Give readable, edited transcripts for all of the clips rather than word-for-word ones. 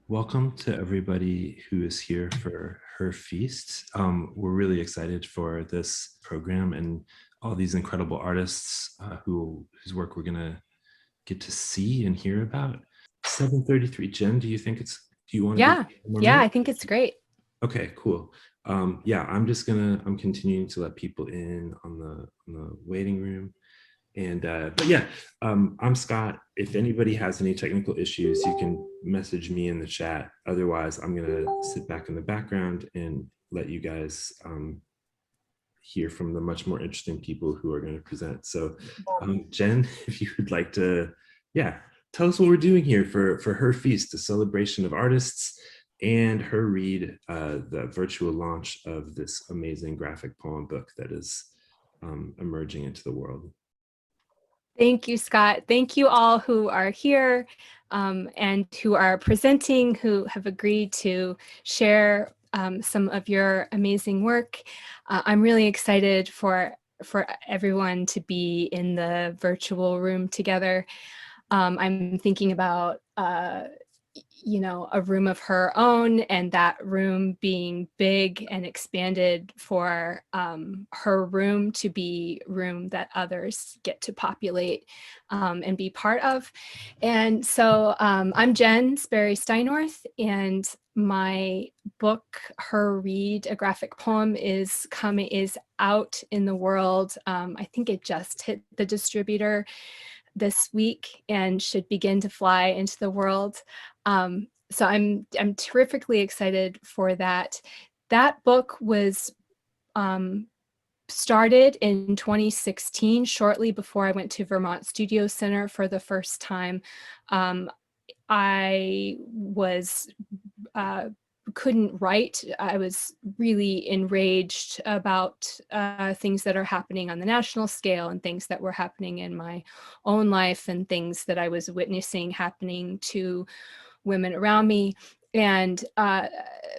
Welcome to everybody who is here for Her Feast. We're really excited for this program and all these incredible artists whose work we're gonna get to see and hear about. 7:33. Jen, do you want to give Yeah, one more yeah, minute? I think it's great. Okay, cool. Yeah, I'm continuing to let people in on the waiting room. And but yeah, I'm Scott. If anybody has any technical issues, you can message me in the chat. Otherwise, I'm gonna sit back in the background and let you guys hear from the much more interesting people who are going to present. So, Jen, if you would like to, yeah, tell us what we're doing here for Her Feast, a celebration of artists, and her read, the virtual launch of this amazing graphic poem book that is emerging into the world. Thank you, Scott. Thank you all who are here and who are presenting, who have agreed to share some of your amazing work. I'm really excited for everyone to be in the virtual room together. I'm thinking about a room of her own, and that room being big and expanded for her room to be room that others get to populate and be part of. And so I'm Jen Sperry Steinorth, and my book, Her Read, a graphic poem, is out in the world. I think it just hit the distributor this week and should begin to fly into the world. So I'm terrifically excited for that. That book was started in 2016, shortly before I went to Vermont Studio Center for the first time. I couldn't write. I was really enraged about things that are happening on the national scale and things that were happening in my own life and things that I was witnessing happening to women around me. And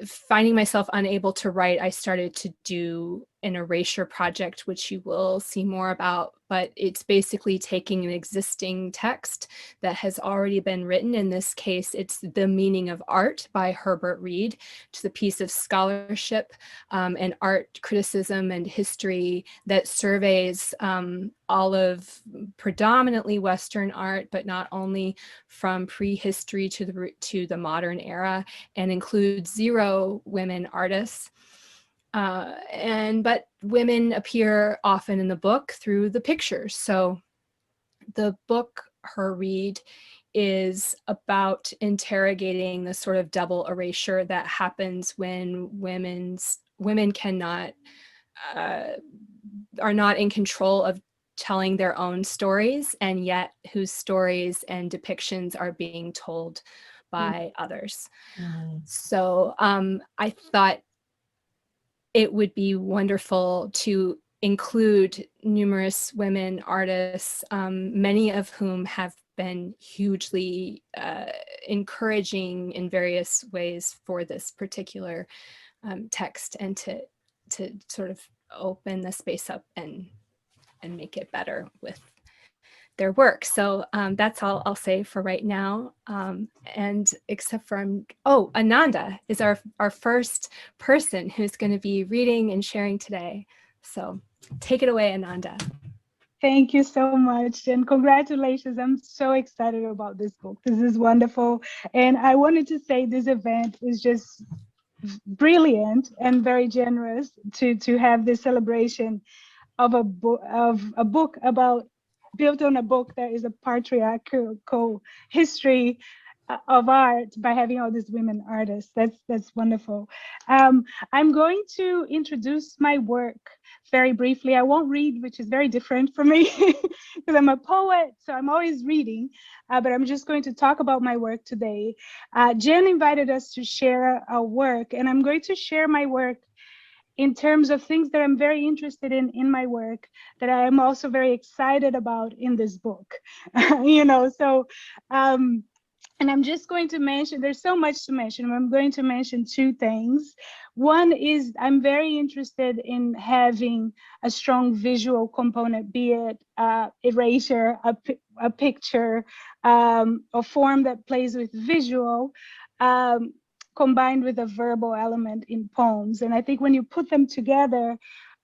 finding myself unable to write, I started to do an Erasure Project, which you will see more about, but it's basically taking an existing text that has already been written. In this case, it's The Meaning of Art by Herbert Reed. It's a piece of scholarship and art criticism and history that surveys all of predominantly Western art, but not only, from prehistory to the modern era, and includes 0 women artists. But women appear often in the book through the pictures. So the book, Her Read, is about interrogating the sort of double erasure that happens when women cannot are not in control of telling their own stories, and yet whose stories and depictions are being told by others. So I thought it would be wonderful to include numerous women artists, many of whom have been hugely encouraging in various ways for this particular text, and to sort of open the space up and make it better with their work. So that's all I'll say for right now. And except for, Ananda is our first person who's going to be reading and sharing today. So take it away, Ananda. Thank you so much, and congratulations. I'm so excited about this book. This is wonderful. And I wanted to say this event is just brilliant and very generous to have this celebration of a book about, built on a book that is a patriarchal history of art, by having all these women artists. That's wonderful. I'm going to introduce my work very briefly. I won't read, which is very different for me because I'm a poet, so I'm always reading, but I'm just going to talk about my work today. Jen invited us to share our work, and I'm going to share my work in terms of things that I'm very interested in my work, that I am also very excited about in this book. And I'm just going to mention, there's so much to mention. I'm going to mention 2 things. One is I'm very interested in having a strong visual component, be it erasure, a picture, a form that plays with visual. combined with a verbal element in poems. And I think when you put them together,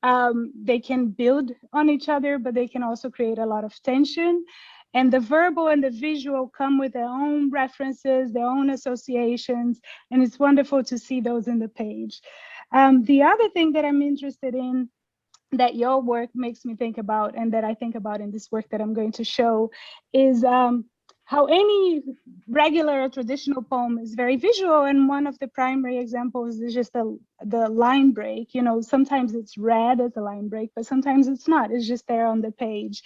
they can build on each other, but they can also create a lot of tension. And the verbal and the visual come with their own references, their own associations, and it's wonderful to see those in the page. The other thing that I'm interested in that your work makes me think about, and that I think about in this work that I'm going to show, is how any regular or traditional poem is very visual, and one of the primary examples is just the line break. You know, sometimes it's read as a line break, but sometimes it's not. It's just there on the page.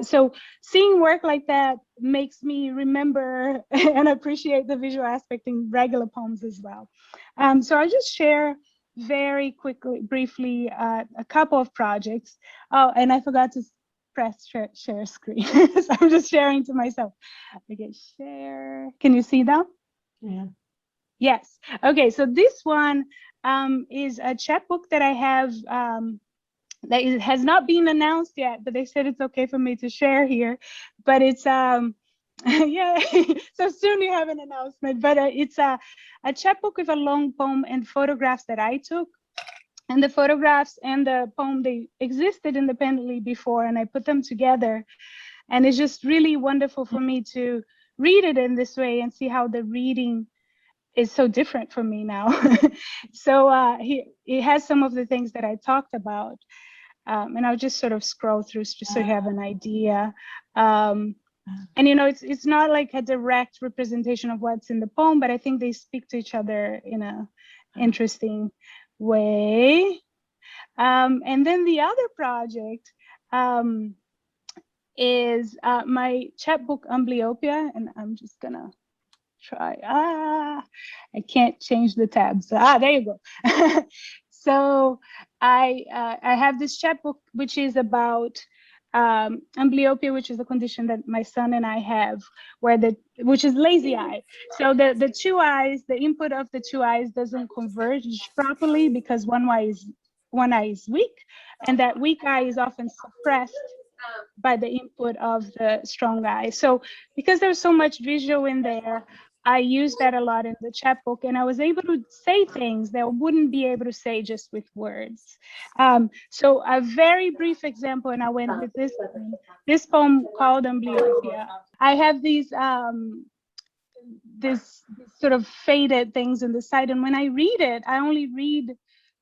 So seeing work like that makes me remember and appreciate the visual aspect in regular poems as well. So I'll just share very quickly, briefly, a couple of projects. Oh, and I forgot to press share screen. So I'm just sharing to myself. Okay, share. Can you see them? Yeah. Yes. Okay, so this one is a chapbook that I have that has not been announced yet, but they said it's okay for me to share here. But it's yeah, so soon you have an announcement. But it's a chapbook with a long poem and photographs that I took. And the photographs and the poem, they existed independently before, and I put them together. And it's just really wonderful for me to read it in this way and see how the reading is so different for me now. So it has some of the things that I talked about. And I'll just sort of scroll through just so you have an idea. And you know, it's not like a direct representation of what's in the poem, but I think they speak to each other in a interesting way. And then the other project is my chapbook Amblyopia, and I'm just gonna try. I can't change the tabs. There you go. So I have this chapbook which is about amblyopia, which is a condition that my son and I have, which is lazy eye. So the two eyes, the input of the two eyes doesn't converge properly because one eye is weak, and that weak eye is often suppressed by the input of the strong eye. So because there's so much visual in there, I use that a lot in the chapbook, and I was able to say things that I wouldn't be able to say just with words. So a very brief example, and I went with this poem called Amblyopia. I have these this sort of faded things on the side, and when I read it, I only read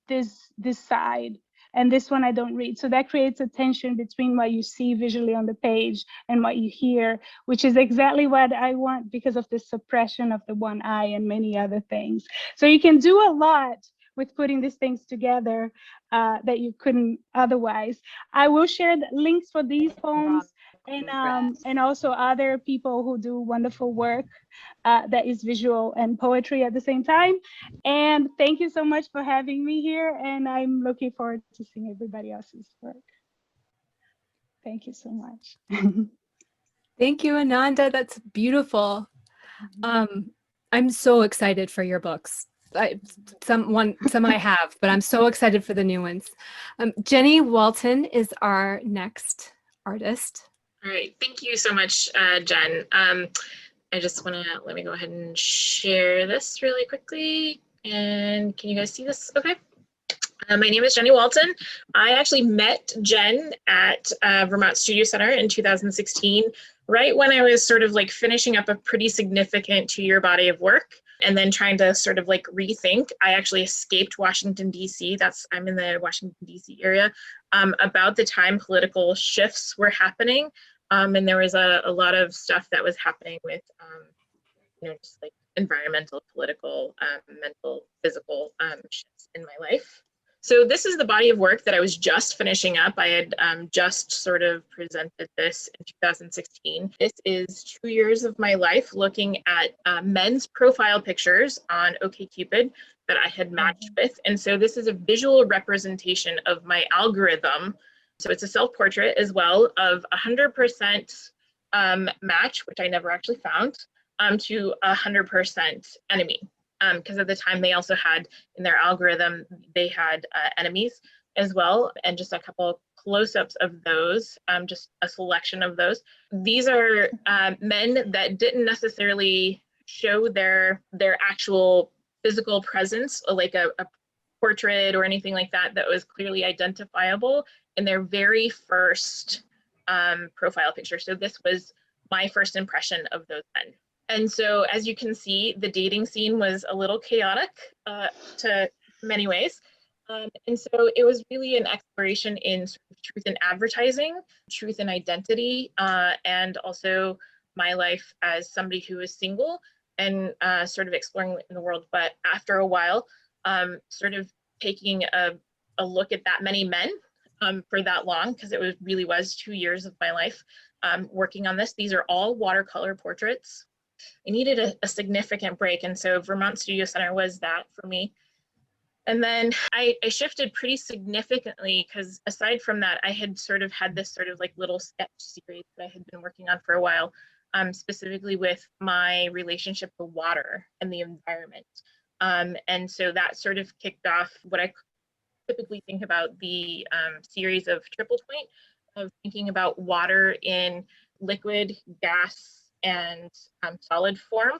this side, and this one I don't read. So that creates a tension between what you see visually on the page and what you hear, which is exactly what I want because of the suppression of the one eye and many other things. So you can do a lot with putting these things together that you couldn't otherwise. I will share the links for these poems and also other people who do wonderful work that is visual and poetry at the same time. And thank you so much for having me here. And I'm looking forward to seeing everybody else's work. Thank you so much. Thank you, Ananda. That's beautiful. I'm so excited for your books. Some I have, but I'm so excited for the new ones. Jenny Walton is our next artist. All right, thank you so much, Jen. I just want to, let me go ahead and share this really quickly. And can you guys see this? Okay. My name is Jenny Walton. I actually met Jen at Vermont Studio Center in 2016, right when I was sort of like finishing up a pretty significant 2-year body of work and then trying to sort of like rethink. I actually escaped Washington, D.C. I'm in the Washington, D.C. area. About the time political shifts were happening. And there was a lot of stuff that was happening with, you know, just like environmental, political, mental, physical shifts in my life. So this is the body of work that I was just finishing up. I had just sort of presented this in 2016. This is 2 years of my life looking at men's profile pictures on OkCupid that I had matched with. And so this is a visual representation of my algorithm. So it's a self-portrait as well of 100% match, which I never actually found, to 100% enemy. Because at the time they also had in their algorithm, they had enemies as well, and just a couple close-ups of those, just a selection of those. These are men that didn't necessarily show their actual physical presence, like a portrait or anything like that was clearly identifiable in their very first profile picture. So this was my first impression of those men. And so as you can see, the dating scene was a little chaotic to many ways. And so it was really an exploration in sort of truth in advertising, truth in identity, and also my life as somebody who is single and sort of exploring in the world. But after a while, sort of taking a look at that many men for that long, because it really was 2 years of my life working on this. These are all watercolor portraits. I needed a significant break, and so Vermont Studio Center was that for me. And then I shifted pretty significantly, because aside from that, I had had this like little sketch series that I had been working on for a while, specifically with my relationship to water and the environment. And so that sort of kicked off what I typically think about the series of Triple Point, of thinking about water in liquid, gas, and solid form.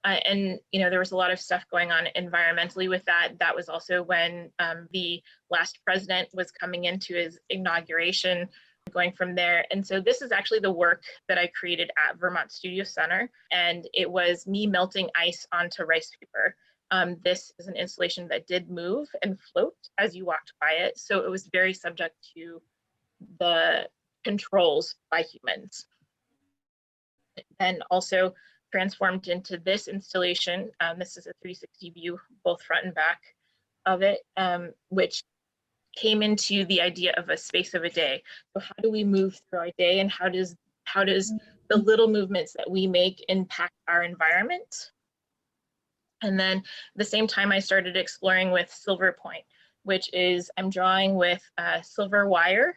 And there was a lot of stuff going on environmentally with that. That was also when the last president was coming into his inauguration, going from there. And so this is actually the work that I created at Vermont Studio Center, and it was me melting ice onto rice paper. This is an installation that did move and float as you walked by it, so it was very subject to the controls by humans. And also transformed into this installation. This is a 360 view, both front and back of it, which came into the idea of a space of a day. So how do we move through our day, and how does the little movements that we make impact our environment? And then at the same time, I started exploring with silver point, which is I'm drawing with silver wire.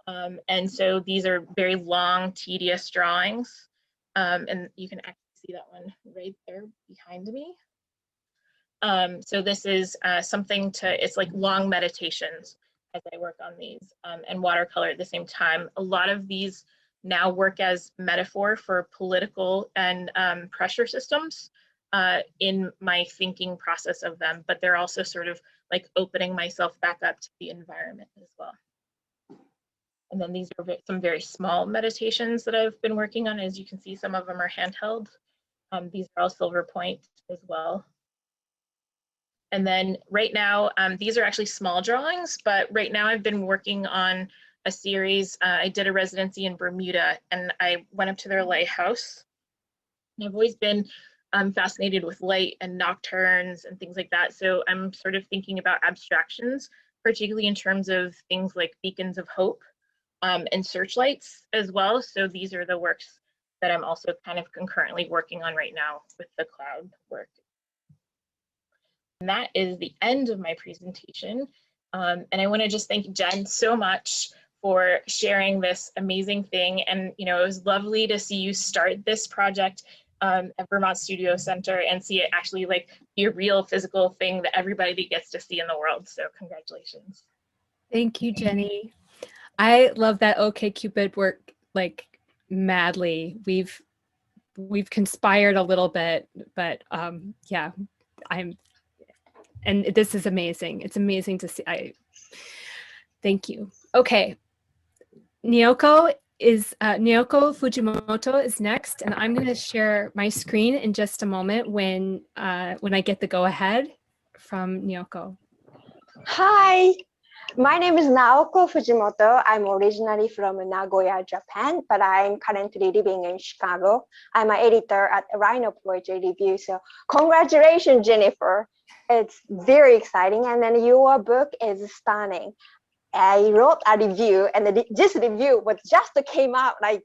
And so these are very long, tedious drawings. And you can actually see that one right there behind me. So this is something it's like long meditations as I work on these, and watercolor at the same time. A lot of these now work as metaphor for political and pressure systems in my thinking process of them, but they're also sort of like opening myself back up to the environment as well. And then these are some very small meditations that I've been working on. As you can see, some of them are handheld. These are all silver point as well. And then right now, these are actually small drawings, but right now I've been working on a series. I did a residency in Bermuda, and I went up to their lighthouse. And I've always been fascinated with light and nocturnes and things like that. So I'm sort of thinking about abstractions, particularly in terms of things like beacons of hope. And searchlights as well. So these are the works that I'm also kind of concurrently working on right now with the cloud work. And that is the end of my presentation. And I want to just thank Jen so much for sharing this amazing thing. And it was lovely to see you start this project at Vermont Studio Center and see it actually like be a real physical thing that everybody gets to see in the world. So congratulations. Thank you, Jenny. I love that OkCupid work like madly. We've conspired a little bit, but yeah, and this is amazing. It's amazing to see. Thank you. Okay, Nyoko Fujimoto is next, and I'm going to share my screen in just a moment when I get the go ahead from Nyoko. Hi. My name is Naoko Fujimoto. I'm originally from Nagoya, Japan, but I'm currently living in Chicago. I'm an editor at Rhino Poetry Review. So congratulations, Jennifer. It's very exciting. And then your book is stunning. I wrote a review, and this review just came out like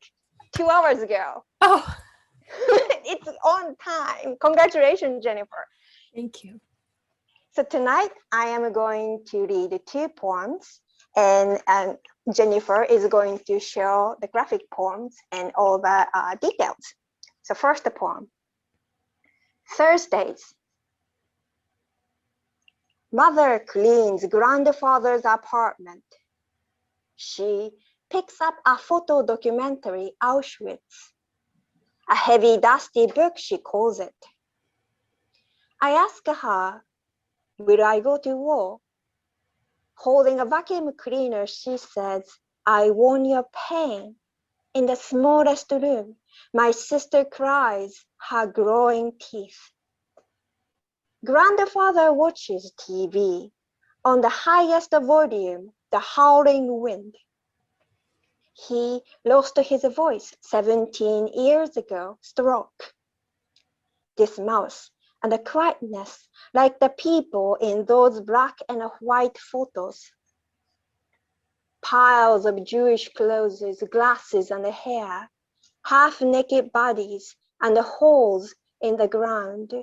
2 hours ago. Oh, It's on time. Congratulations, Jennifer. thank you. So tonight I am going to read 2 poems, and Jennifer is going to show the graphic poems and all the details. So first poem. Thursdays. Mother cleans grandfather's apartment. She picks up a photo documentary, Auschwitz. A heavy, dusty book, she calls it. I ask her, will I go to war? Holding a vacuum cleaner, she says, I want your pain. In the smallest room, my sister cries, her growing teeth. Grandfather watches TV. On the highest volume, the howling wind. He lost his voice 17 years ago, stroke. This mouse and the quietness, like the people in those black and white photos. Piles of Jewish clothes, glasses and hair, half-naked bodies and holes in the ground.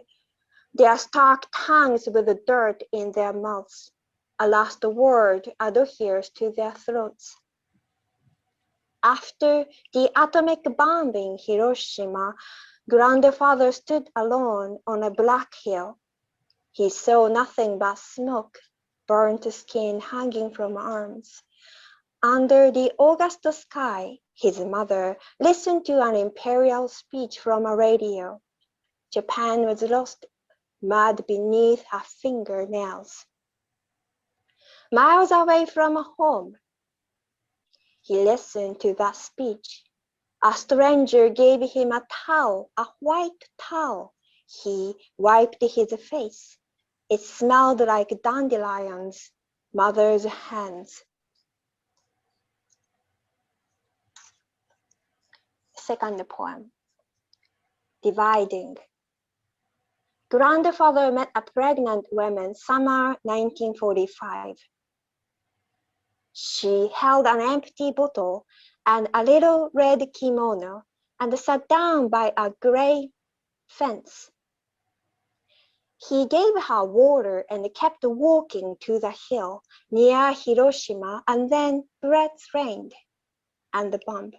Their stark tongues with the dirt in their mouths. A last word adheres to their throats. After the atomic bomb in Hiroshima, grandfather stood alone on a black hill. He saw nothing but smoke, burnt skin hanging from arms. Under the August sky, his mother listened to an imperial speech from a radio. Japan was lost, mud beneath her fingernails. Miles away from home, he listened to that speech. A stranger gave him a towel, a white towel. He wiped his face. It smelled like dandelions, mother's hands. Second poem, Dividing. Grandfather met a pregnant woman summer 1945. She held an empty bottle and a little red kimono and sat down by a gray fence. He gave her water and kept walking to the hill near Hiroshima, and then bullets rained and the bomb.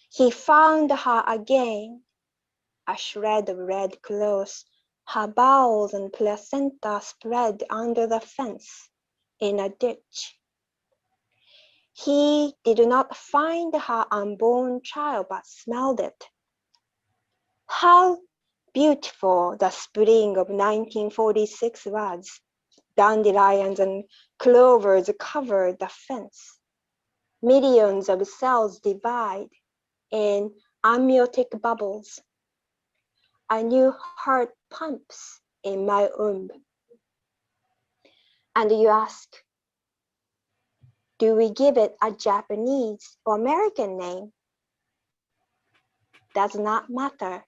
He found her again, a shred of red cloth, her bowels and placenta spread under the fence in a ditch. He did not find her unborn child, but smelled it. How beautiful the spring of 1946 was. Dandelions and clovers covered the fence. Millions of cells divide in amniotic bubbles. A new heart pumps in my womb. And you ask, do we give it a Japanese or American name? Does not matter.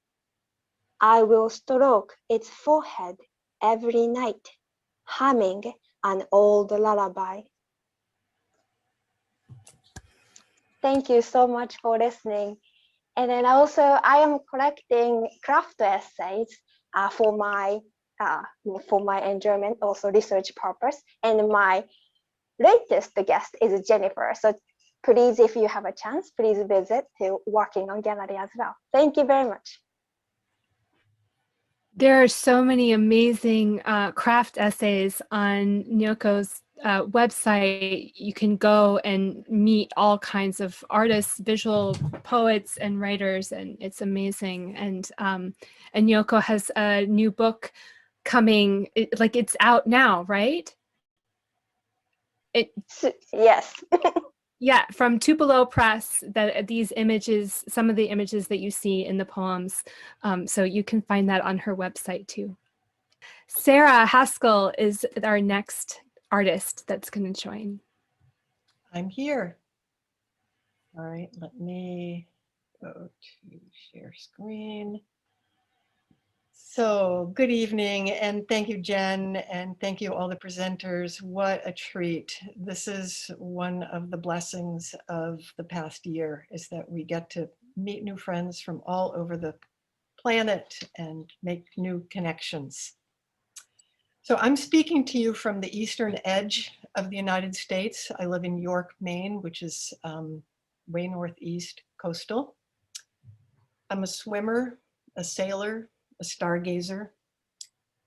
I will stroke its forehead every night, humming an old lullaby. Thank you so much for listening. And then also, I am collecting craft essays for my enjoyment, also research purpose. And my latest guest is Jennifer. So please, if you have a chance, please visit to working on Gellately as well. Thank you very much. There are so many amazing craft essays on Nyoko's website. You can go and meet all kinds of artists, visual poets and writers, and it's amazing. And Nyoko has a new book coming, it's out now, right? Yes. Yeah, from Tupelo Press, that these images, some of the images that you see in the poems, so you can find that on her website too. Sarah Haskell is our next artist that's going to join. I'm here. All right, let me go to share screen. So good evening, and thank you, Jen, and thank you all the presenters. What a treat. This is one of the blessings of the past year, is that we get to meet new friends from all over the planet and make new connections. So I'm speaking to you from the eastern edge of the United States. I live in York, Maine, which is way northeast coastal. I'm a swimmer, a sailor, a stargazer.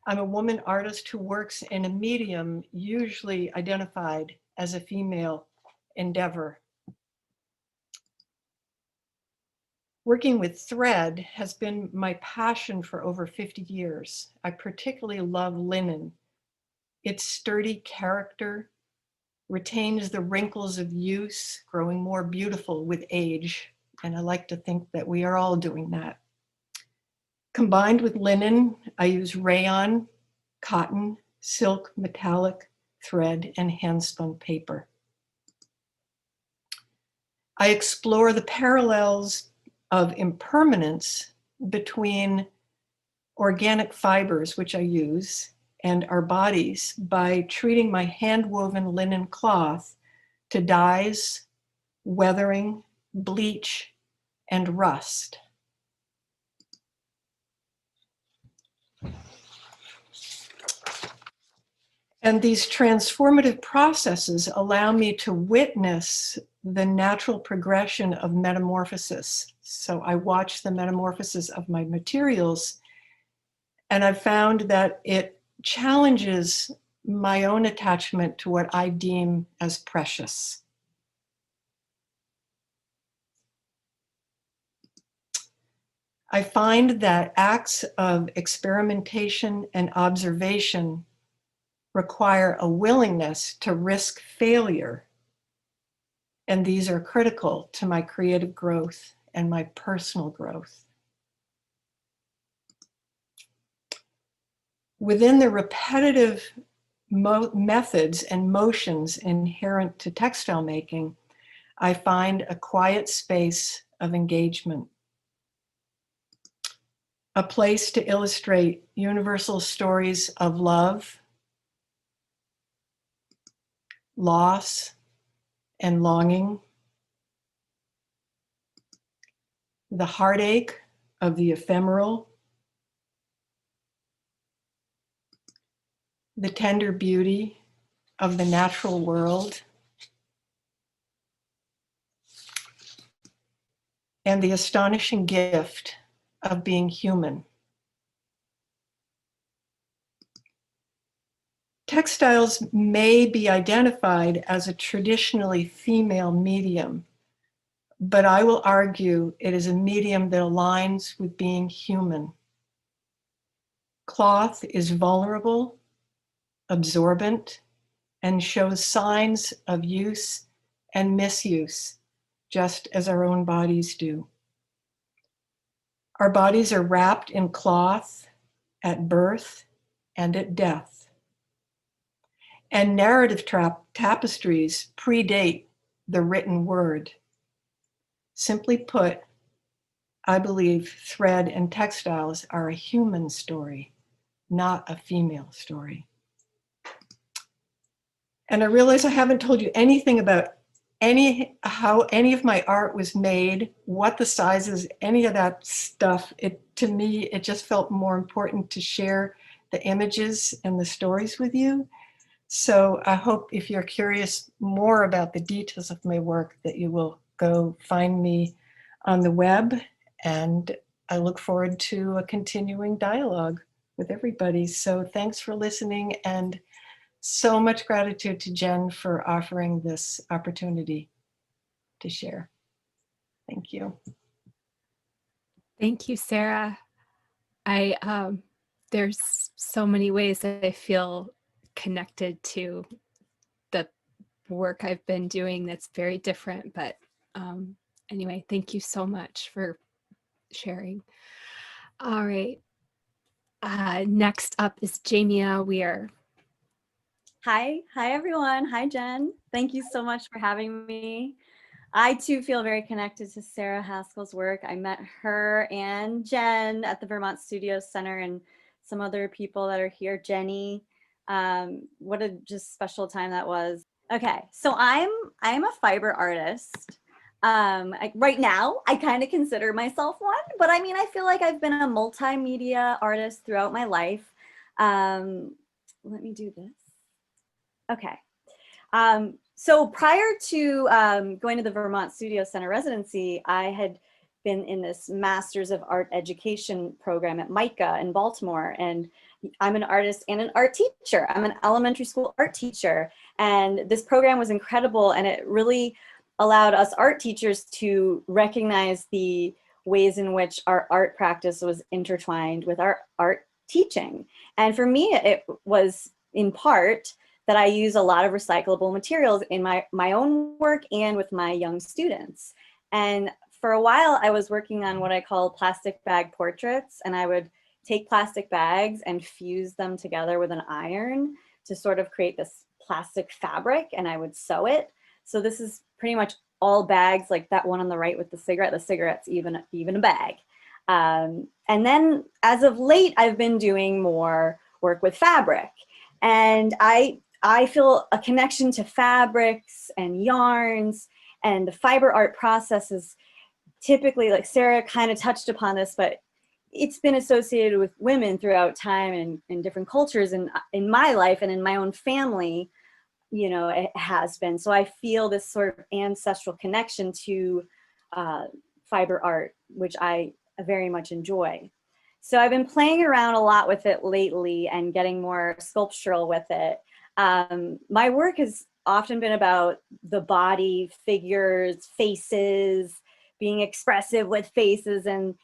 I'm a woman artist who works in a medium usually identified as a female endeavor. Working with thread has been my passion for over 50 years. I particularly love linen. Its sturdy character retains the wrinkles of use, growing more beautiful with age. And I like to think that we are all doing that. Combined with linen, I use rayon, cotton, silk, metallic, thread, and handspun paper. I explore the parallels of impermanence between organic fibers, which I use, and our bodies by treating my hand-woven linen cloth to dyes, weathering, bleach, and rust. And these transformative processes allow me to witness the natural progression of metamorphosis. So I watch the metamorphosis of my materials, and I've found that it challenges my own attachment to what I deem as precious. I find that acts of experimentation and observation require a willingness to risk failure. And these are critical to my creative growth and my personal growth. Within the repetitive methods and motions inherent to textile making, I find a quiet space of engagement, a place to illustrate universal stories of love, loss, and longing, the heartache of the ephemeral, the tender beauty of the natural world, and the astonishing gift of being human. Textiles may be identified as a traditionally female medium, but I will argue it is a medium that aligns with being human. Cloth is vulnerable, absorbent, and shows signs of use and misuse, just as our own bodies do. Our bodies are wrapped in cloth at birth and at death. And narrative tapestries predate the written word. Simply put, I believe thread and textiles are a human story, not a female story. And I realize I haven't told you anything about how any of my art was made, what the sizes, any of that stuff. To me, it just felt more important to share the images and the stories with you. So I hope if you're curious more about the details of my work that you will go find me on the web, and I look forward to a continuing dialogue with everybody. So thanks for listening, and so much gratitude to Jen for offering this opportunity to share. Thank you. Thank you, Sarah. There's so many ways that I feel connected to the work I've been doing that's very different, but anyway, thank you so much for sharing. All right, next up is Jamia Weir. Hi everyone. Hi Jen. Thank you so much for having me. I too feel very connected to Sarah Haskell's work. I met her and Jen at the Vermont Studios Center and some other people that are here. Jenny, what a just special time that was. Okay, so I'm a fiber artist. Right now, I kind of consider myself one, but I mean, I feel like I've been a multimedia artist throughout my life. Let me do this. Okay. So prior to going to the Vermont Studio Center residency, I had been in this Masters of Art Education program at MICA in Baltimore, and I'm an artist and an art teacher. I'm an elementary school art teacher, and this program was incredible, and it really allowed us art teachers to recognize the ways in which our art practice was intertwined with our art teaching. And for me, it was in part that I use a lot of recyclable materials in my own work and with my young students. And for a while, I was working on what I call plastic bag portraits, and I would take plastic bags and fuse them together with an iron to sort of create this plastic fabric, and I would sew it. So this is pretty much all bags, like that one on the right with the cigarette. The cigarette's even a bag. And then as of late, I've been doing more work with fabric. And I feel a connection to fabrics and yarns, and the fiber art process is typically, like Sarah kind of touched upon this, but it's been associated with women throughout time and in different cultures, and in my life and in my own family, you know, it has been. So I feel this sort of ancestral connection to fiber art, which I very much enjoy. So I've been playing around a lot with it lately and getting more sculptural with it. My work has often been about the body, figures, faces, being expressive with faces and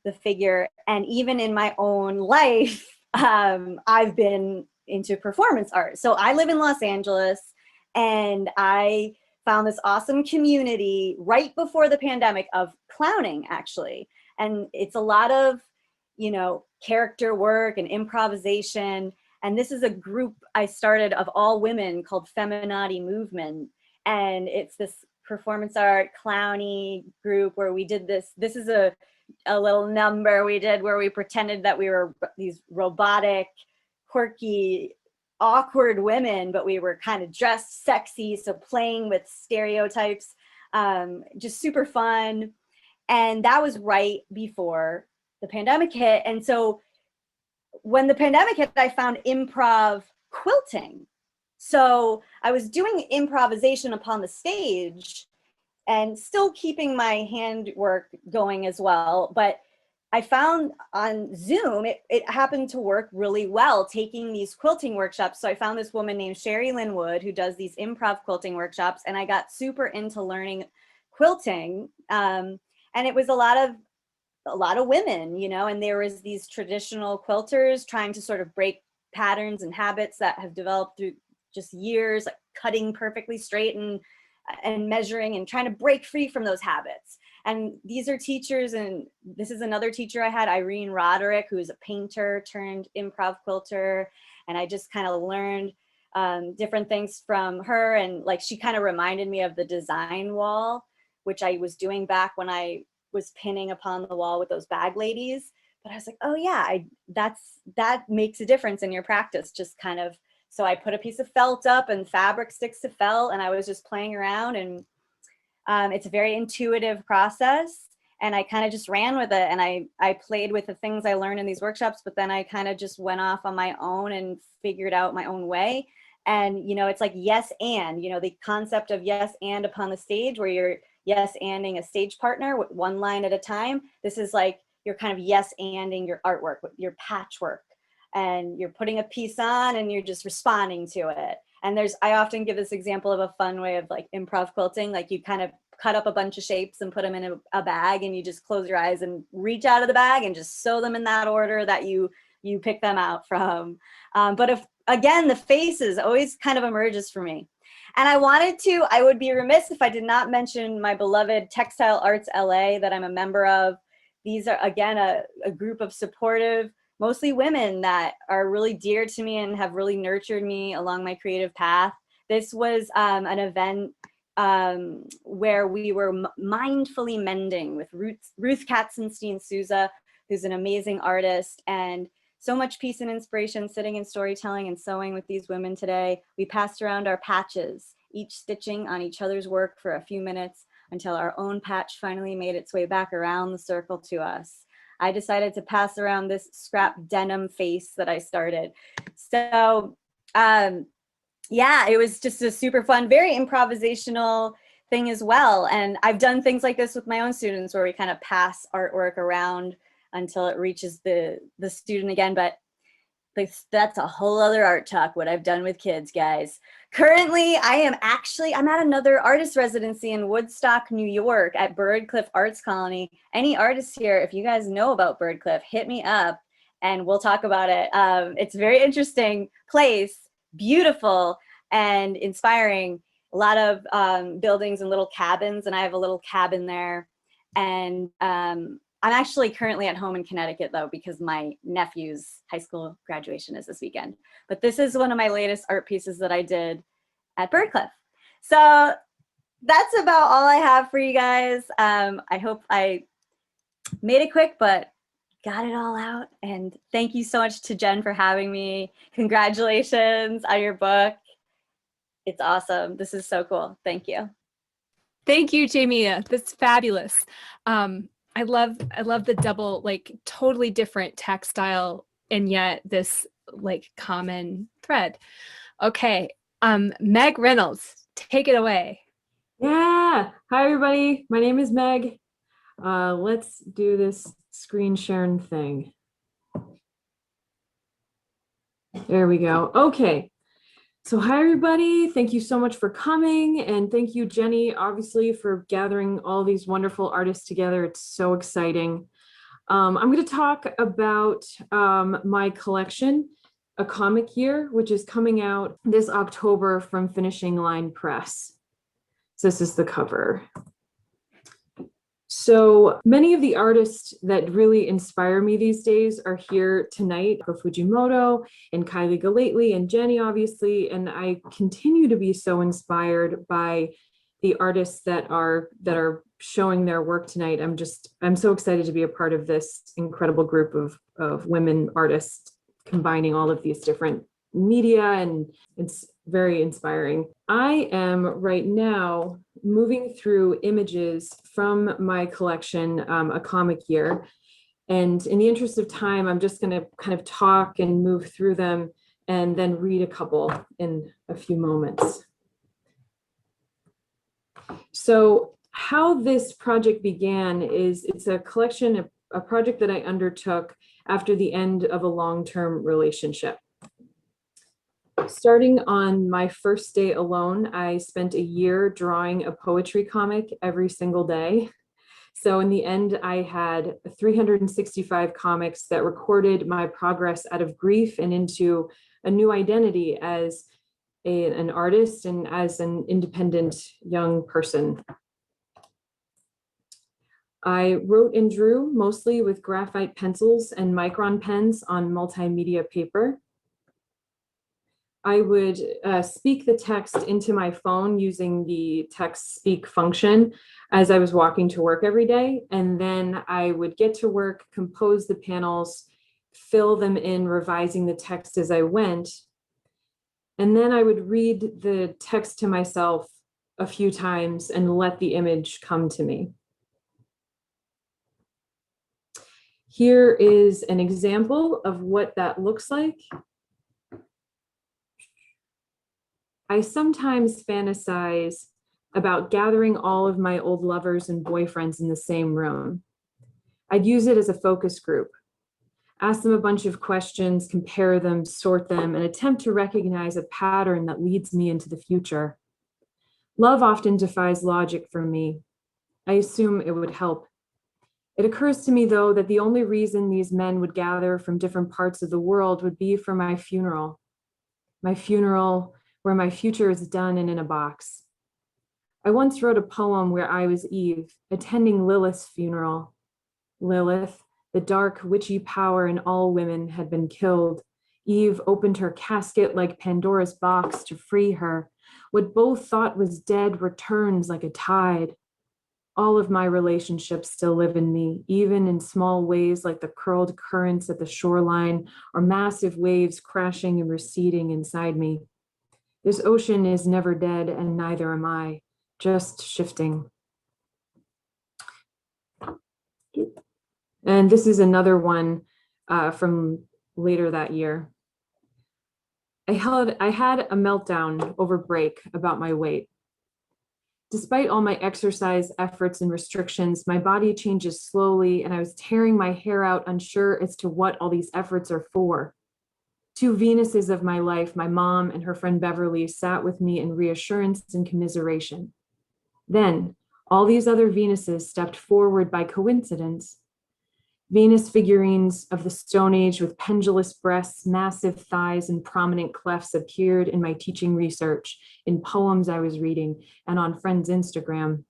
the figure. And even in my own life, I've been into performance art. So I live in Los Angeles, and I found this awesome community right before the pandemic of clowning, actually. And it's a lot of, you know, character work and improvisation. And this is a group I started of all women called Feminati Movement. And it's this performance art clowny group where we did this. This is a little number we did where we pretended that we were these robotic, quirky, awkward women, but we were kind of dressed sexy. So playing with stereotypes, just super fun. And that was right before the pandemic hit. And so when the pandemic hit, I found improv quilting. So I was doing improvisation upon the stage and still keeping my handwork going as well. But I found on Zoom, it happened to work really well, taking these quilting workshops. So I found this woman named Sherry Lynn Wood who does these improv quilting workshops, and I got super into learning quilting. And it was a lot of women, you know, and there was these traditional quilters trying to sort of break patterns and habits that have developed through just years, like cutting perfectly straight and measuring and trying to break free from those habits. And these are teachers, and this is another teacher I had, Irene Roderick, who's a painter turned improv quilter. And I just kind of learned different things from her. And like, she kind of reminded me of the design wall, which I was doing back when I was pinning upon the wall with those bag ladies. But I was like, oh yeah, that makes a difference in your practice, just kind of. So I put a piece of felt up, and fabric sticks to felt, and I was just playing around, and it's a very intuitive process. And I kind of just ran with it, and I played with the things I learned in these workshops, but then I kind of just went off on my own and figured out my own way. And, you know, it's like yes and, you know, the concept of yes and upon the stage, where you're yes anding a stage partner with one line at a time. This is like you're kind of yes anding your artwork, your patchwork, and you're putting a piece on and you're just responding to it. And I often give this example of a fun way of like improv quilting, like you kind of cut up a bunch of shapes and put them in a bag, and you just close your eyes and reach out of the bag and just sew them in that order that you pick them out from. But if, again, the faces always kind of emerges for me. And I would be remiss if I did not mention my beloved Textile Arts LA that I'm a member of. These are, again, a group of supportive, mostly women that are really dear to me and have really nurtured me along my creative path. This was an event where we were mindfully mending with Ruth Katzenstein-Souza, who's an amazing artist, and so much peace and inspiration sitting in storytelling and sewing with these women today. We passed around our patches, each stitching on each other's work for a few minutes until our own patch finally made its way back around the circle to us. I decided to pass around this scrap denim face that I started. So yeah, it was just a super fun, very improvisational thing as well. And I've done things like this with my own students where we kind of pass artwork around until it reaches the student again. But That's a whole other art talk, what I've done with kids, guys. Currently, I'm at another artist residency in Woodstock, New York at Birdcliff Arts Colony. Any artists here, if you guys know about Birdcliff, hit me up and we'll talk about it. It's a very interesting place, beautiful and inspiring. A lot of buildings and little cabins, and I have a little cabin there. And I'm actually currently at home in Connecticut though, because my nephew's high school graduation is this weekend. But this is one of my latest art pieces that I did at Birdcliff. So that's about all I have for you guys. I hope I made it quick, but got it all out. And thank you so much to Jen for having me. Congratulations on your book. It's awesome. This is so cool. Thank you. Thank you, Jamia. That's fabulous. I love the double, like totally different textile and yet this like common thread. Okay, Meg Reynolds, take it away. Yeah, hi everybody. My name is Meg. Let's do this screen sharing thing. There we go. Okay. So hi everybody, thank you so much for coming, and thank you Jenny obviously for gathering all these wonderful artists together. It's so exciting. I'm going to talk about my collection, A Comic Year, which is coming out this October from Finishing Line Press. So this is the cover. So many of the artists that really inspire me these days are here tonight, Nyoko Fujimoto and Kylie Gellately and Jenny, obviously, and I continue to be so inspired by the artists that are showing their work tonight. I'm so excited to be a part of this incredible group of women artists combining all of these different media, and it's very inspiring. I am right now moving through images from my collection, A Comic Year. And in the interest of time, I'm just going to kind of talk and move through them and then read a couple in a few moments. So how this project began is it's a collection, a project that I undertook after the end of a long-term relationship. Starting on my first day alone, I spent a year drawing a poetry comic every single day. So in the end, I had 365 comics that recorded my progress out of grief and into a new identity as an artist and as an independent young person. I wrote and drew mostly with graphite pencils and micron pens on multimedia paper. I would speak the text into my phone using the text speak function as I was walking to work every day. And then I would get to work, compose the panels, fill them in, revising the text as I went. And then I would read the text to myself a few times and let the image come to me. Here is an example of what that looks like. I sometimes fantasize about gathering all of my old lovers and boyfriends in the same room. I'd use it as a focus group, ask them a bunch of questions, compare them, sort them, and attempt to recognize a pattern that leads me into the future. Love often defies logic for me. I assume it would help. It occurs to me, though, that the only reason these men would gather from different parts of the world would be for my funeral where my future is done and in a box. I once wrote a poem where I was Eve, attending Lilith's funeral. Lilith, the dark, witchy power in all women, had been killed. Eve opened her casket like Pandora's box to free her. What both thought was dead returns like a tide. All of my relationships still live in me, even in small ways like the curled currents at the shoreline or massive waves crashing and receding inside me. This ocean is never dead, and neither am I, just shifting. And this is another one from later that year. I had a meltdown over break about my weight. Despite all my exercise efforts and restrictions, my body changes slowly, and I was tearing my hair out, unsure as to what all these efforts are for. Two Venuses of my life, my mom and her friend Beverly, sat with me in reassurance and commiseration. Then, all these other Venuses stepped forward by coincidence. Venus figurines of the Stone Age with pendulous breasts, massive thighs, and prominent clefts appeared in my teaching research, in poems I was reading, and on friends' Instagram.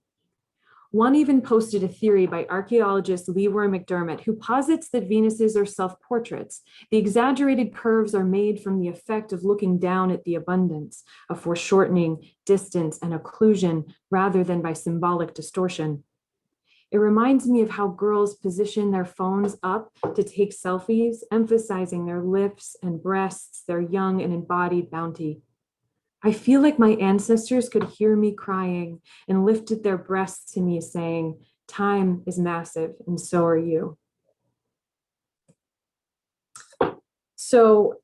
One even posted a theory by archaeologist Leigh McDermott, who posits that Venuses are self-portraits. The exaggerated curves are made from the effect of looking down at the abundance, of foreshortening, distance, and occlusion, rather than by symbolic distortion. It reminds me of how girls position their phones up to take selfies, emphasizing their lips and breasts, their young and embodied bounty. I feel like my ancestors could hear me crying and lifted their breasts to me saying, time is massive and so are you. So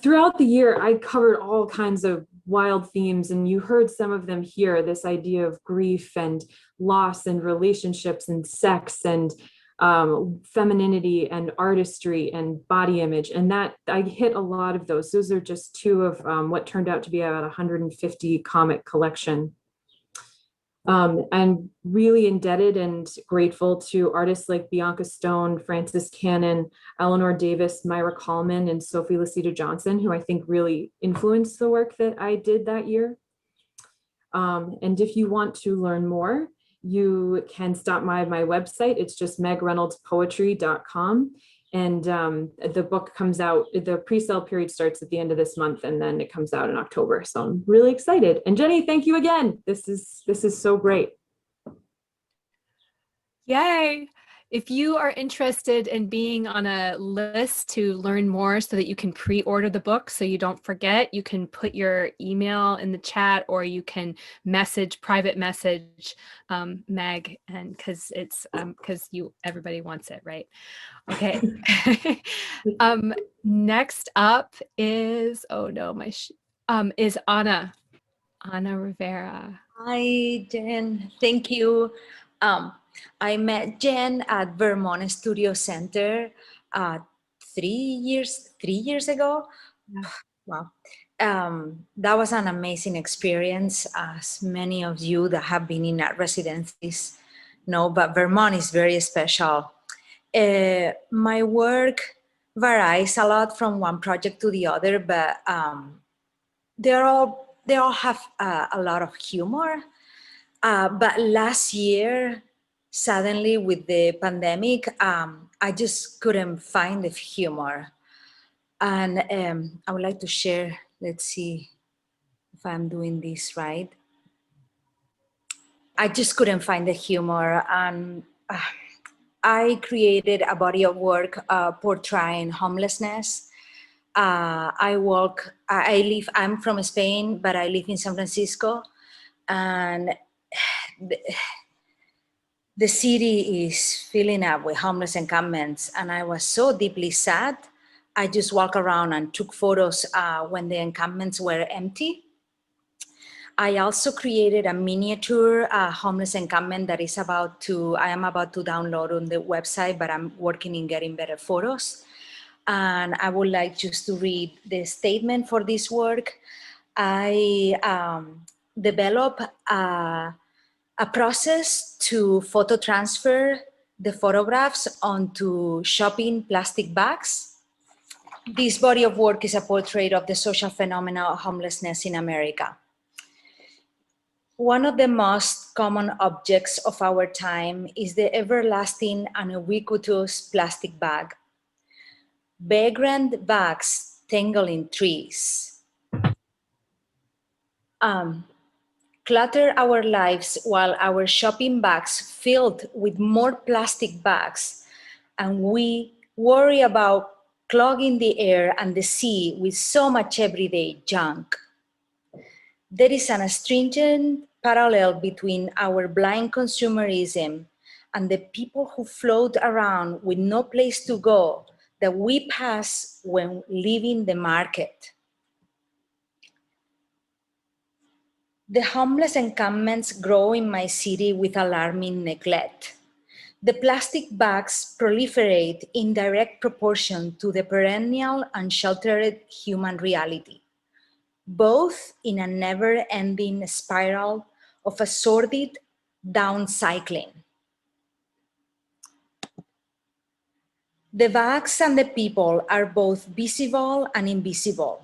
throughout the year, I covered all kinds of wild themes, and you heard some of them here, this idea of grief and loss and relationships and sex and femininity and artistry and body image. And that I hit a lot of those. Those are just two of what turned out to be about 150 comic collection. I'm really indebted and grateful to artists like Bianca Stone, Frances Cannon, Eleanor Davis, Myra Coleman, and Sophie Lucita Johnson, who I think really influenced the work that I did that year. And if you want to learn more, you can stop by my website. It's just megreynoldspoetry.com. And the book comes out, the pre-sale period starts at the end of this month, and then it comes out in October. So I'm really excited. And Jenny, thank you again. This is so great. Yay. If you are interested in being on a list to learn more so that you can pre-order the book so you don't forget, you can put your email in the chat, or you can private message Meg, and because it's because everybody wants it, right? Okay. Next up is, oh no, is Anna Rivera. Hi, Jen. Thank you. I met Jen at Vermont Studio Center 3 years ago. Yeah. Wow. That was an amazing experience, as many of you that have been in art residencies know, but Vermont is very special. My work varies a lot from one project to the other, but they all have a lot of humor. But last year, suddenly with the pandemic, I just couldn't find the humor. And I would like to share, let's see if I'm doing this right. I just couldn't find the humor. And I created a body of work portraying homelessness. I'm from Spain, but I live in San Francisco. And the city is filling up with homeless encampments, and I was so deeply sad. I just walked around and took photos when the encampments were empty. I also created a miniature homeless encampment that I am about to download on the website, but I'm working in getting better photos. And I would like just to read the statement for this work. I developed a process to photo transfer the photographs onto shopping plastic bags. This body of work is a portrait of the social phenomenon of homelessness in America. One of the most common objects of our time is the everlasting and ubiquitous plastic bag. Vagrant bags tangle in trees. Clutter our lives while our shopping bags filled with more plastic bags, and we worry about clogging the air and the sea with so much everyday junk. There is an astringent parallel between our blind consumerism and the people who float around with no place to go that we pass when leaving the market. The homeless encampments grow in my city with alarming neglect. The plastic bags proliferate in direct proportion to the perennial unsheltered human reality, both in a never-ending spiral of a sordid downcycling. The bags and the people are both visible and invisible,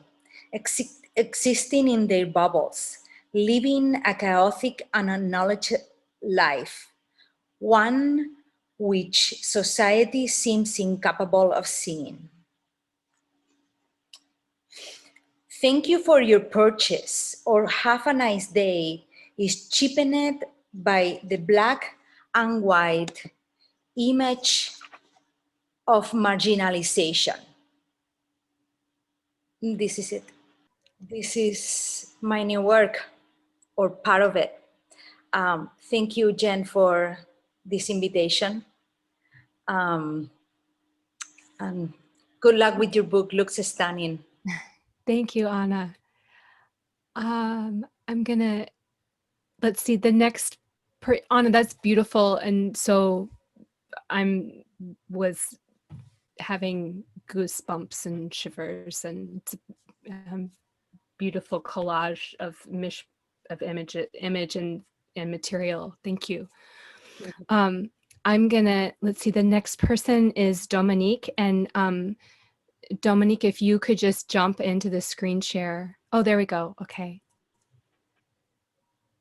existing in their bubbles, living a chaotic and unacknowledged life, one which society seems incapable of seeing. Thank you for your purchase, or have a nice day is cheapened by the black and white image of marginalization. This is it. This is my new work, or part of it. Thank you, Jen, for this invitation. And good luck with your book. Looks stunning. Thank you, Anna. I'm gonna, let's see, the next, Anna, that's beautiful. And so was having goosebumps and shivers, and it's a beautiful collage of image and material. Thank you. I'm gonna, let's see, the next person is Dominique. And Dominique, if you could just jump into the screen share. Oh, there we go. Okay.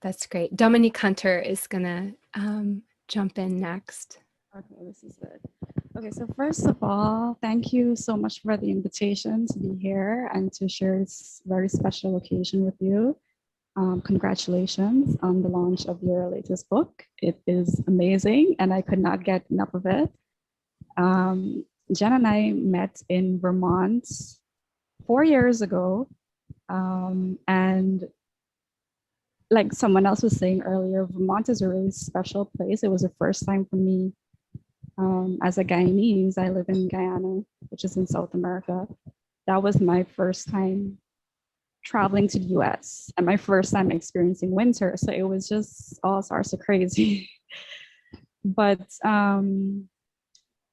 That's great. Dominique Hunter is gonna jump in next. Okay, this is good. Okay, so first of all, thank you so much for the invitation to be here and to share this very special occasion with you. Congratulations on the launch of your latest book. It is amazing and I could not get enough of it. Jen and I met in Vermont 4 years ago. And like someone else was saying earlier, Vermont is a really special place. It was the first time for me as a Guyanese. I live in Guyana, which is in South America. That was my first time traveling to the US and my first time experiencing winter. So it was just all sorts of crazy. But, and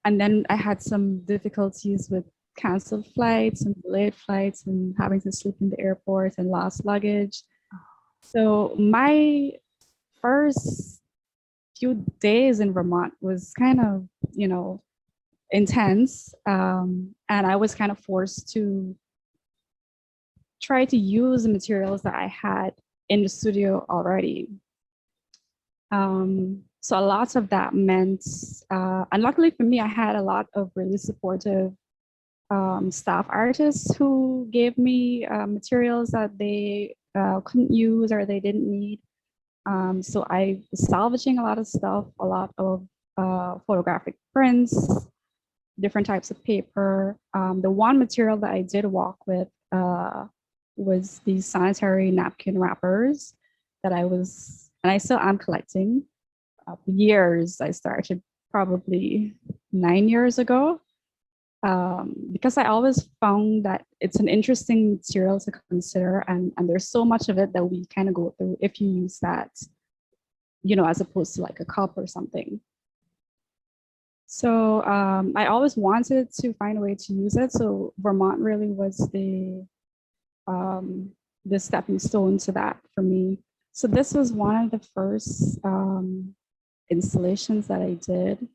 then I had some difficulties with canceled flights and delayed flights and having to sleep in the airport and lost luggage. So my first few days in Vermont was kind of, intense. And I was kind of forced to try to use the materials that I had in the studio already. So a lot of that meant, and luckily for me, I had a lot of really supportive staff artists who gave me materials that they couldn't use or they didn't need. So I was salvaging a lot of stuff, a lot of photographic prints, different types of paper. The one material that I did walk with was these sanitary napkin wrappers that I still am collecting. For years, I started probably 9 years ago, because I always found that it's an interesting material to consider, and there's so much of it that we kind of go through if you use that, as opposed to like a cup or something. So I always wanted to find a way to use it. So Vermont really was the stepping stone to that for me. So this was one of the first installations that I did.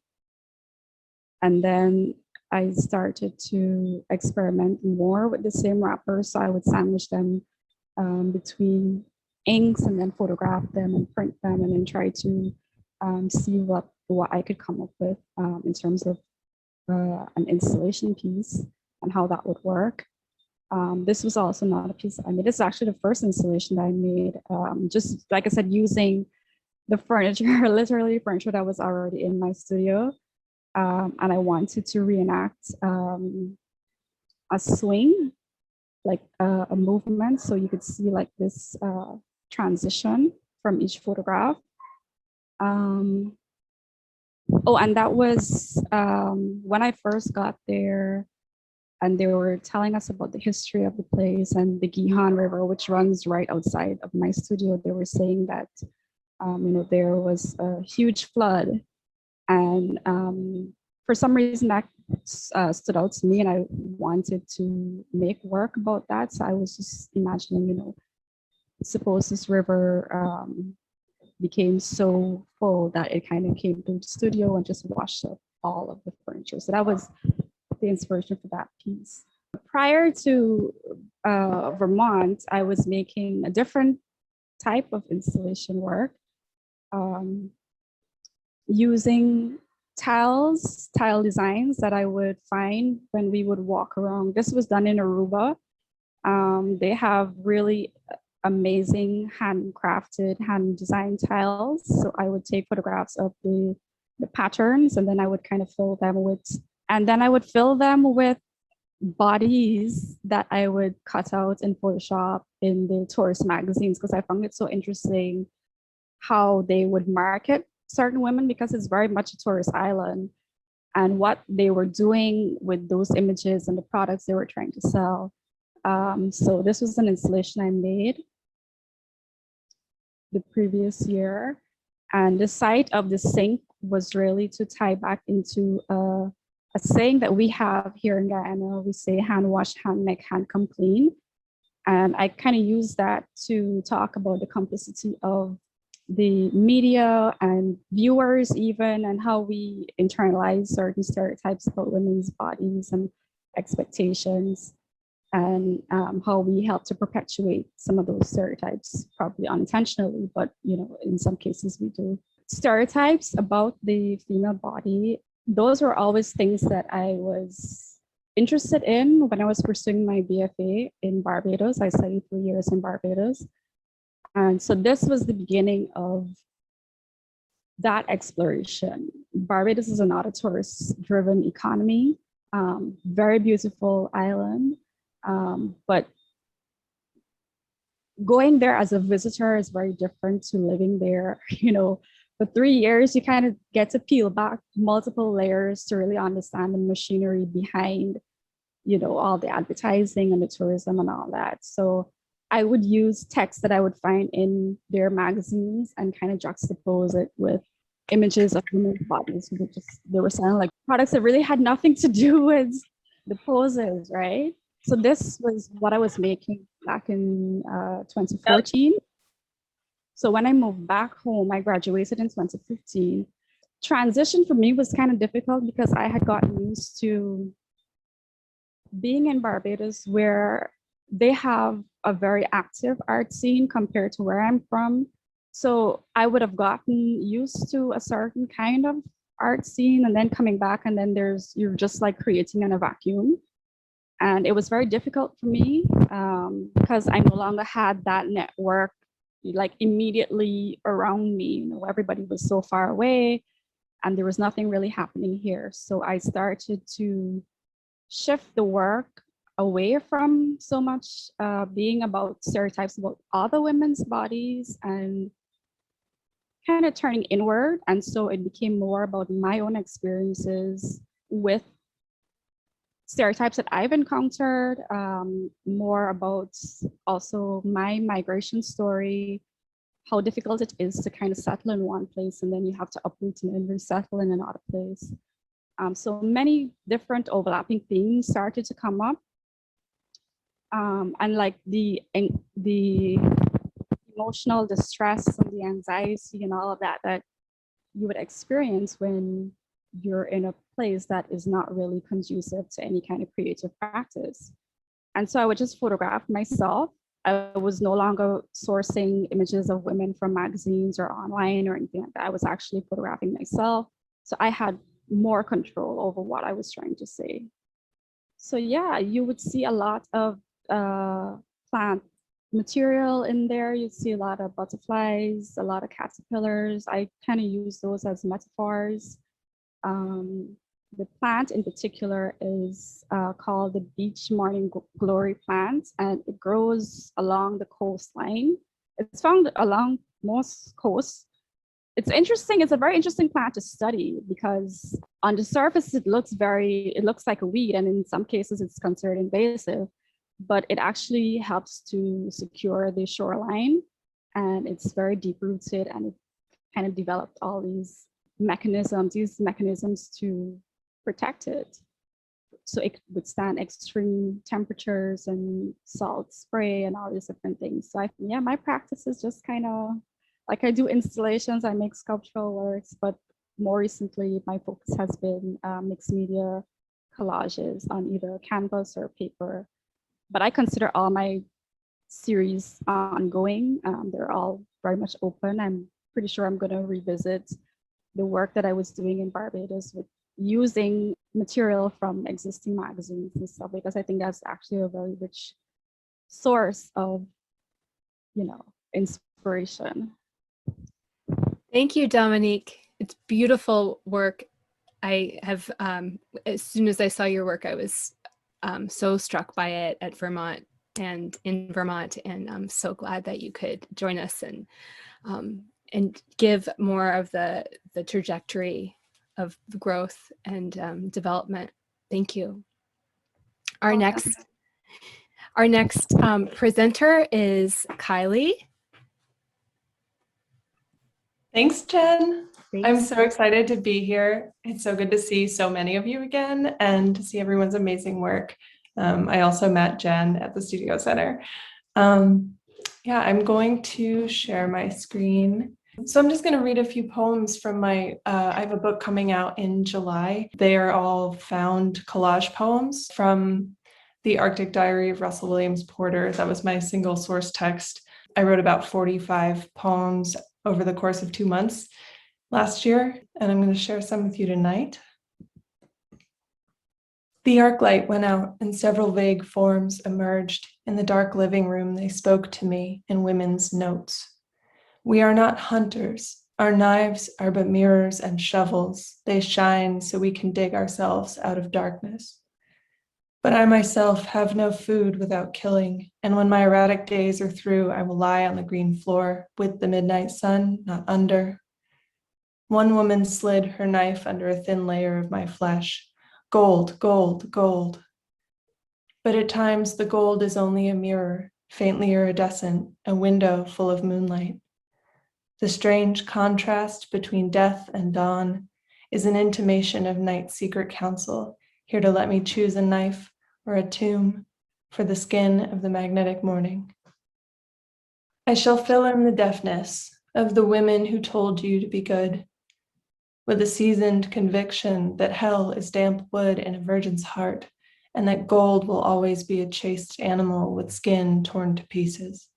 And then I started to experiment more with the same wrappers. So I would sandwich them between inks and then photograph them and print them and then try to see what I could come up with in terms of an installation piece and how that would work. This was also not a piece I made. This is actually the first installation that I made, just like I said, using the furniture, literally furniture that was already in my studio. And I wanted to reenact a swing, like a movement. So you could see like this transition from each photograph. Oh, and that was when I first got there, and they were telling us about the history of the place and the Gihon River, which runs right outside of my studio. They were saying that, there was a huge flood And for some reason that stood out to me, and I wanted to make work about that. So I was just imagining, you know, suppose this river became so full that it kind of came through the studio and just washed up all of the furniture. So that was the inspiration for that piece. Prior to Vermont, I was making a different type of installation work, using tile designs that I would find when we would walk around. This was done in Aruba. They have really amazing handcrafted, hand designed tiles. So I would take photographs of the patterns, and then I would kind of fill them with bodies that I would cut out in Photoshop in the tourist magazines, because I found it so interesting how they would market certain women, because it's very much a tourist island, and what they were doing with those images and the products they were trying to sell. So this was an installation I made the previous year. And the site of the sink was really to tie back into a saying that we have here in Guyana. We say hand wash, hand make, hand come clean. And I kind of use that to talk about the complicity of the media and viewers even, and how we internalize certain stereotypes about women's bodies and expectations, and how we help to perpetuate some of those stereotypes, probably unintentionally, but you know, in some cases we do. Stereotypes about the female body, those were always things that I was interested in when I was pursuing my BFA in Barbados. I studied 3 years in Barbados. And so this was the beginning of that exploration. Barbados is not a tourist-driven economy, very beautiful island, but going there as a visitor is very different to living there. You know, for 3 years, you kind of get to peel back multiple layers to really understand the machinery behind, you know, all the advertising and the tourism and all that. So I would use text that I would find in their magazines and kind of juxtapose it with images of women's bodies. They were selling like products that really had nothing to do with the poses, right? So this was what I was making back in 2014. So when I moved back home, I graduated in 2015. Transition for me was kind of difficult because I had gotten used to being in Barbados, where they have a very active art scene compared to where I'm from. So I would have gotten used to a certain kind of art scene, and then coming back, and then you're just like creating in a vacuum. And it was very difficult for me because I no longer had that network like immediately around me. You know, everybody was so far away and there was nothing really happening here. So I started to shift the work away from so much being about stereotypes about other women's bodies and kind of turning inward. And so it became more about my own experiences with stereotypes that I've encountered, more about also my migration story, how difficult it is to kind of settle in one place and then you have to uproot and then resettle in another place. So many different overlapping themes started to come up. And like the emotional distress and the anxiety and all of that you would experience when you're in a place that is not really conducive to any kind of creative practice. And so I would just photograph myself. I was no longer sourcing images of women from magazines or online or anything like that. I was actually photographing myself. So I had more control over what I was trying to say. So yeah, you would see a lot of plant material in there. You'd see a lot of butterflies, a lot of caterpillars. I kind of use those as metaphors. The plant in particular is called the beach morning glory plant, and it grows along the coastline. It's found along most coasts. It's interesting. It's a very interesting plant to study because on the surface it looks like a weed, and in some cases it's considered invasive, but it actually helps to secure the shoreline, and it's very deep rooted, and it kind of developed all these these mechanisms to protect it, so it could withstand extreme temperatures and salt spray and all these different things. So yeah, my practice is just kind of like I do installations, I make sculptural works, but more recently my focus has been mixed media collages on either canvas or paper. But I consider all my series ongoing. They're all very much open. I'm pretty sure I'm going to revisit the work that I was doing in Barbados with using material from existing magazines and stuff, because I think that's actually a very rich source of, inspiration. Thank you, Dominique. It's beautiful work. I have, as soon as I saw your work, I was so struck by it at Vermont and in Vermont, and I'm so glad that you could join us and give more of the trajectory of growth and development. Thank you. Our next presenter is Kylie. Thanks, Jen. Thanks. I'm so excited to be here. It's so good to see so many of you again and to see everyone's amazing work. I also met Jen at the Studio Center. Yeah, I'm going to share my screen. So I'm just going to read a few poems from my, I have a book coming out in July. They are all found collage poems from the Arctic Diary of Russell Williams Porter. That was my single source text. I wrote about 45 poems over the course of 2 months last year, and I'm going to share some with you tonight. The arc light went out and several vague forms emerged. In the dark living room, they spoke to me in women's notes. We are not hunters. Our knives are but mirrors and shovels. They shine so we can dig ourselves out of darkness. But I myself have no food without killing, and when my erratic days are through, I will lie on the green floor with the midnight sun, not under. One woman slid her knife under a thin layer of my flesh. Gold, gold, gold. But at times the gold is only a mirror, faintly iridescent, a window full of moonlight. The strange contrast between death and dawn is an intimation of night's secret counsel, here to let me choose a knife or a tomb for the skin of the magnetic morning. I shall fill in the deafness of the women who told you to be good, with a seasoned conviction that hell is damp wood in a virgin's heart, and that gold will always be a chaste animal with skin torn to pieces.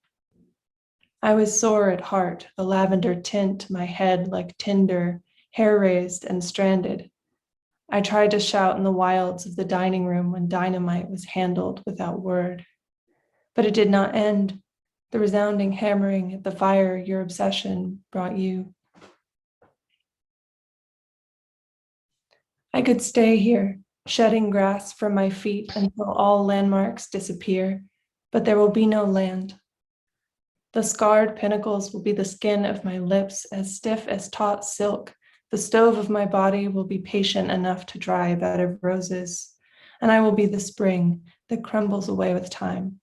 I was sore at heart, a lavender tint to my head like tinder, hair raised and stranded. I tried to shout in the wilds of the dining room when dynamite was handled without word. But it did not end. The resounding hammering at the fire your obsession brought you. I could stay here, shedding grass from my feet until all landmarks disappear, but there will be no land. The scarred pinnacles will be the skin of my lips, as stiff as taut silk. The stove of my body will be patient enough to dry a bed of roses, and I will be the spring that crumbles away with time.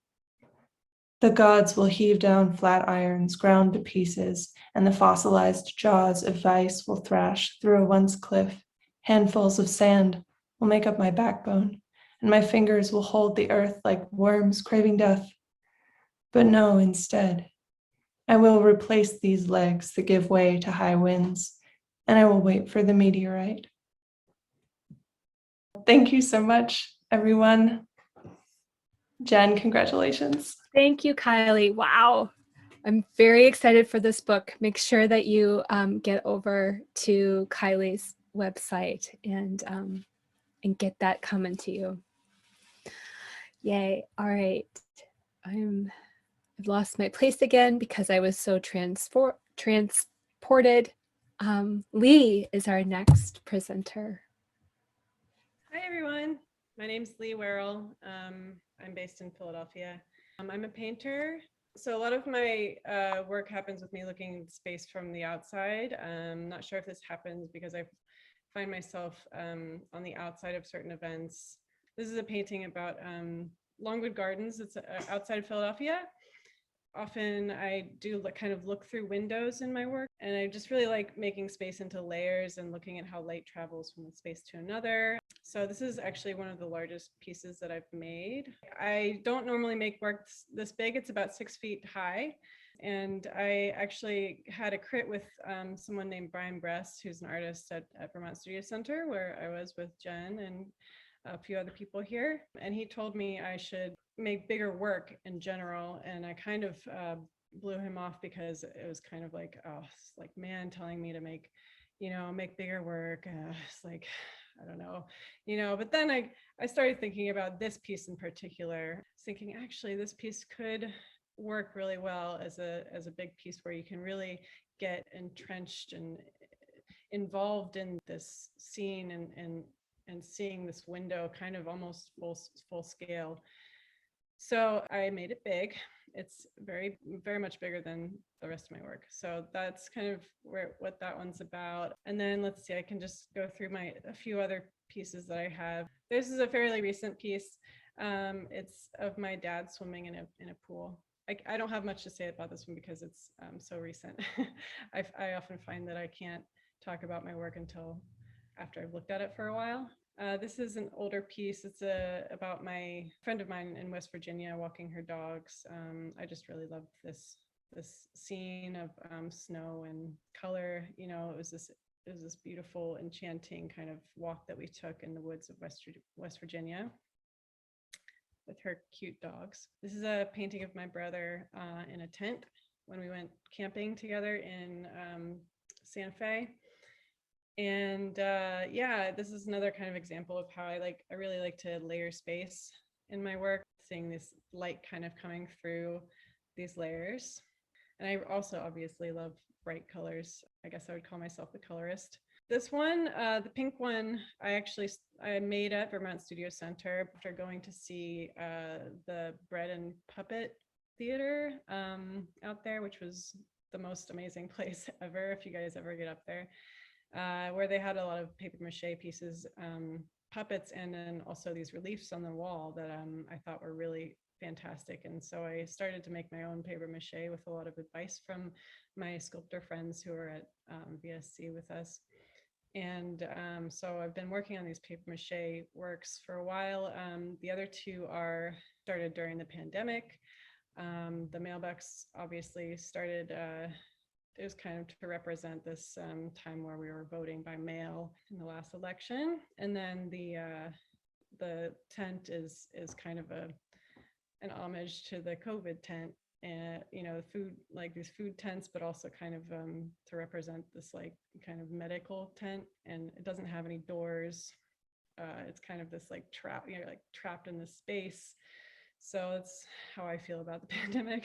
The gods will heave down flat irons ground to pieces, and the fossilized jaws of vice will thrash through a once cliff. Handfuls of sand will make up my backbone, and my fingers will hold the earth like worms craving death. But no, instead, I will replace these legs that give way to high winds, and I will wait for the meteorite. Thank you so much, everyone. Jen, congratulations. Thank you, Kylie. Wow. I'm very excited for this book. Make sure that you get over to Kylie's website and get that coming to you. Yay. All right. I've lost my place again because I was so transported. Leigh is our next presenter. Hi, everyone. My name's Leigh Werrell. I'm based in Philadelphia. I'm a painter. So a lot of my work happens with me looking at space from the outside. I'm not sure if this happens because I find myself on the outside of certain events. This is a painting about Longwood Gardens. It's outside of Philadelphia. often I do kind of look through windows in my work, and I just really like making space into layers and looking at how light travels from one space to another. So this is actually one of the largest pieces that I've made. I don't normally make work this big. It's about 6 feet high. And I actually had a crit with someone named Brian Bress, who's an artist at Vermont Studio Center, where I was with Jen and a few other people here. And he told me I should make bigger work in general. And I kind of blew him off because it was kind of like, oh, it's like man telling me to make, make bigger work. It's like, I don't know, but then I started thinking about this piece in particular, thinking actually this piece could work really well as a big piece where you can really get entrenched and involved in this scene and seeing this window kind of almost full scale. So I made it big. It's very, very much bigger than the rest of my work. So that's kind of what that one's about. And then let's see, I can just go through a few other pieces that I have. This is a fairly recent piece. It's of my dad swimming in a pool. I don't have much to say about this one because it's so recent. I often find that I can't talk about my work until after I've looked at it for a while. This is an older piece. It's about my friend of mine in West Virginia walking her dogs. I just really loved this scene of snow and color. It was this beautiful, enchanting kind of walk that we took in the woods of West Virginia with her cute dogs. This is a painting of my brother in a tent when we went camping together in Santa Fe. And yeah, this is another kind of example of how I really like to layer space in my work, seeing this light kind of coming through these layers. And I also obviously love bright colors. I guess I would call myself a colorist. This one, the pink one, I made at Vermont Studio Center after going to see the Bread and Puppet Theater out there, which was the most amazing place ever, if you guys ever get up there, where they had a lot of paper mache pieces, puppets, and then also these reliefs on the wall that I thought were really fantastic. And so I started to make my own paper mache with a lot of advice from my sculptor friends who are at VSC with us. And so I've been working on these paper mache works for a while. The other two are started during the pandemic. The mailbox obviously started, it was kind of to represent this time where we were voting by mail in the last election. And then the tent is kind of an homage to the COVID tent. And food, like these food tents, but also kind of to represent this like kind of medical tent, and it doesn't have any doors. It's kind of this like trap, like trapped in this space. So that's how I feel about the pandemic.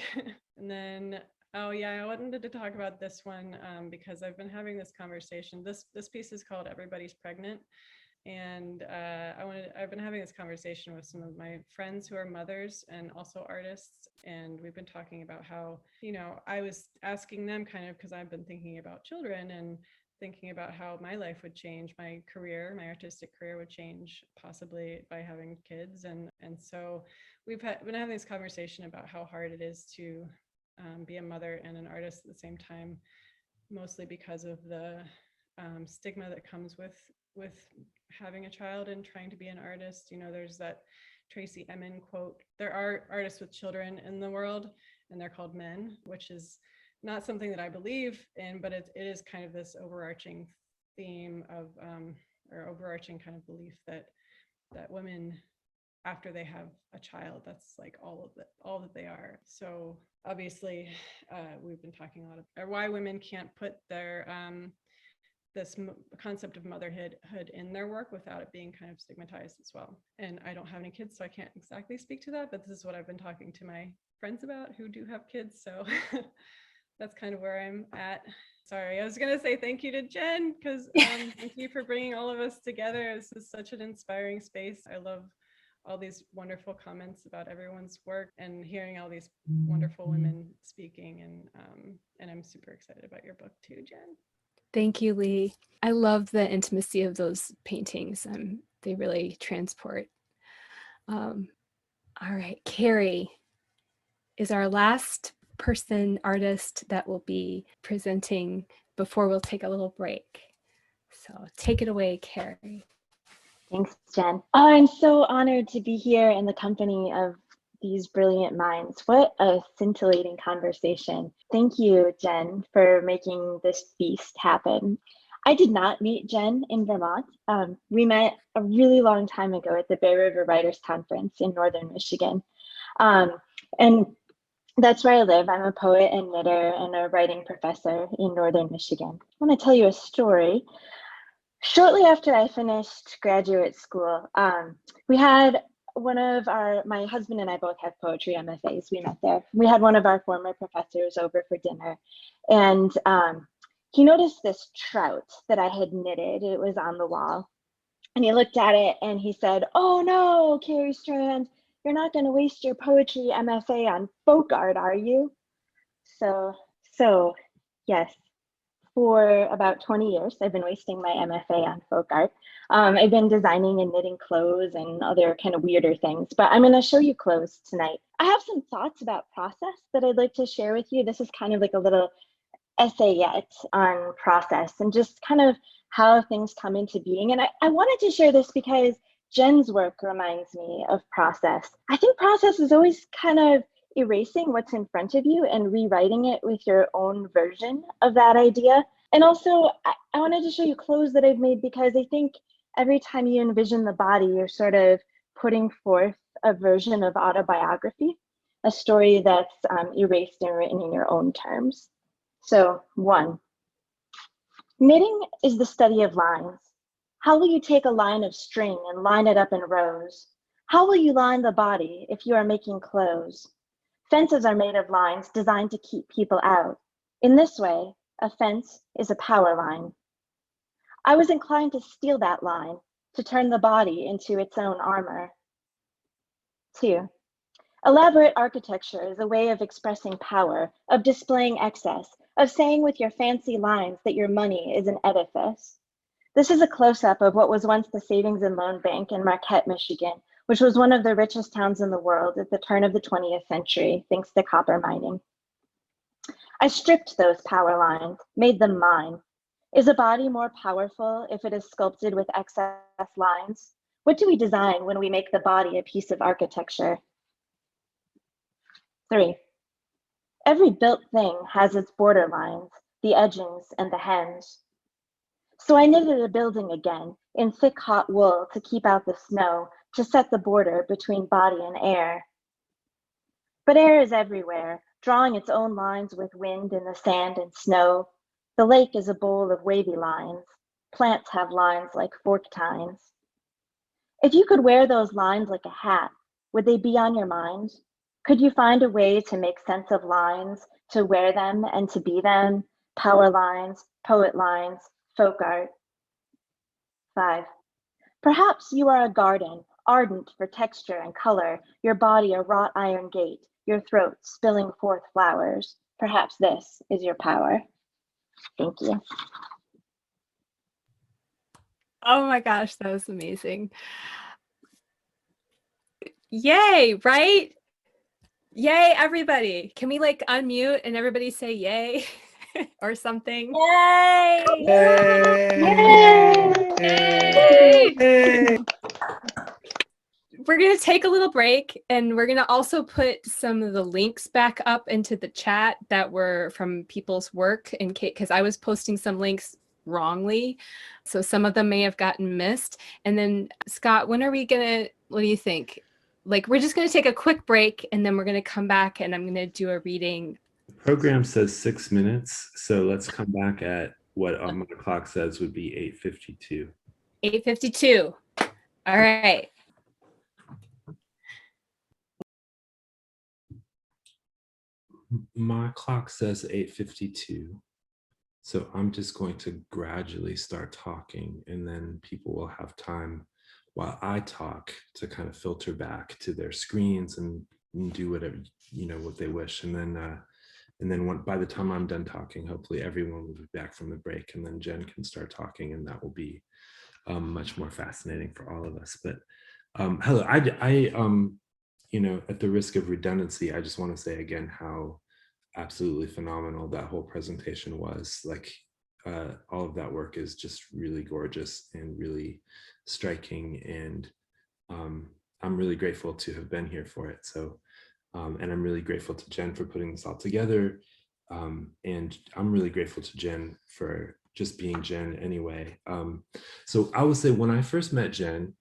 And then, oh yeah, I wanted to talk about this one because I've been having this conversation. This piece is called Everybody's Pregnant. And I've been having this conversation with some of my friends who are mothers and also artists. And we've been talking about how, I was asking them kind of, because I've been thinking about children and thinking about how my life would change, my artistic career would change possibly by having kids. And so we've been having this conversation about how hard it is to be a mother and an artist at the same time, mostly because of the stigma that comes with having a child and trying to be an artist. There's that Tracy Emin quote, there are artists with children in the world and they're called men, which is not something that I believe in, but it is kind of this overarching theme of or overarching kind of belief that women, after they have a child, that's like all that they are. So obviously we've been talking a lot of why women can't put their this concept of motherhood in their work without it being kind of stigmatized as well. And I don't have any kids, so I can't exactly speak to that, but this is what I've been talking to my friends about who do have kids. So that's kind of where I'm at. Sorry, I was going to say thank you to Jen, because thank you for bringing all of us together. This is such an inspiring space. I love all these wonderful comments about everyone's work and hearing all these wonderful women speaking. And I'm super excited about your book too, Jen. Thank you, Leigh. I love the intimacy of those paintings. They really transport. All right, Carrie is our last person, artist that will be presenting before we'll take a little break. So take it away, Carrie. Thanks, Jen. Oh, I'm so honored to be here in the company of these brilliant minds. What a scintillating conversation. Thank you, Jen, for making this feast happen. I did not meet Jen in Vermont. We met a really long time ago at the Bear River Writers Conference in Northern Michigan. And that's where I live. I'm a poet and knitter and a writing professor in Northern Michigan. I want to tell you a story. Shortly after I finished graduate school, we had my husband and I both have poetry MFAs. We met there. We had one of our former professors over for dinner, and he noticed this trout that I had knitted. It was on the wall, and he looked at it and he said, "Oh no, Carrie Strand, you're not going to waste your poetry MFA on folk art, are you?" So yes. For about 20 years, I've been wasting my MFA on folk art. I've been designing and knitting clothes and other kind of weirder things, but I'm going to show you clothes tonight. I have some thoughts about process that I'd like to share with you. This is kind of like a little essayette on process and just kind of how things come into being. And I wanted to share this because Jen's work reminds me of process. I think process is always kind of erasing what's in front of you and rewriting it with your own version of that idea. And also, I wanted to show you clothes that I've made because I think every time you envision the body, you're sort of putting forth a version of autobiography, a story that's erased and written in your own terms. So 1, knitting is the study of lines. How will you take a line of string and line it up in rows? How will you line the body if you are making clothes? Fences are made of lines designed to keep people out. In this way, a fence is a power line. I was inclined to steal that line, to turn the body into its own armor. 2, elaborate architecture is a way of expressing power, of displaying excess, of saying with your fancy lines that your money is an edifice. This is a close-up of what was once the Savings and Loan Bank in Marquette, Michigan, which was one of the richest towns in the world at the turn of the 20th century, thanks to copper mining. I stripped those power lines, made them mine. Is a body more powerful if it is sculpted with excess lines? What do we design when we make the body a piece of architecture? 3, every built thing has its border lines, the edgings and the hems. So I knitted a building again in thick hot wool to keep out the snow, to set the border between body and air. But air is everywhere, drawing its own lines with wind in the sand and snow. The lake is a bowl of wavy lines. Plants have lines like fork tines. If you could wear those lines like a hat, would they be on your mind? Could you find a way to make sense of lines, to wear them and to be them? Power lines, poet lines, folk art. 5, perhaps you are a garden, ardent for texture and color, your body a wrought iron gate, your throat spilling forth flowers. Perhaps this is your power. Thank you. Oh my gosh, that was amazing. Yay, right? Yay, everybody. Can we like unmute and everybody say yay or something? Yay! Yay! Yay! We're going to take a little break and we're going to also put some of the links back up into the chat that were from people's work in case, because I was posting some links wrongly. So some of them may have gotten missed. And then Scott, when are we going to, what do you think? Like, we're just going to take a quick break and then we're going to come back and I'm going to do a reading. The program says 6 minutes. So let's come back at what my clock says would be 8:52. 8:52. All right. My clock says 8:52. So I'm just going to gradually start talking and then people will have time while I talk to kind of filter back to their screens and do whatever, what they wish. And then by the time I'm done talking, hopefully everyone will be back from the break and then Jen can start talking and that will be much more fascinating for all of us. But hello, I at the risk of redundancy, I just want to say again how absolutely phenomenal. That whole presentation was like, all of that work is just really gorgeous and really striking. And I'm really grateful to have been here for it. So, and I'm really grateful to Jen for putting this all together. And I'm really grateful to Jen for just being Jen anyway. So I will say when I first met Jen,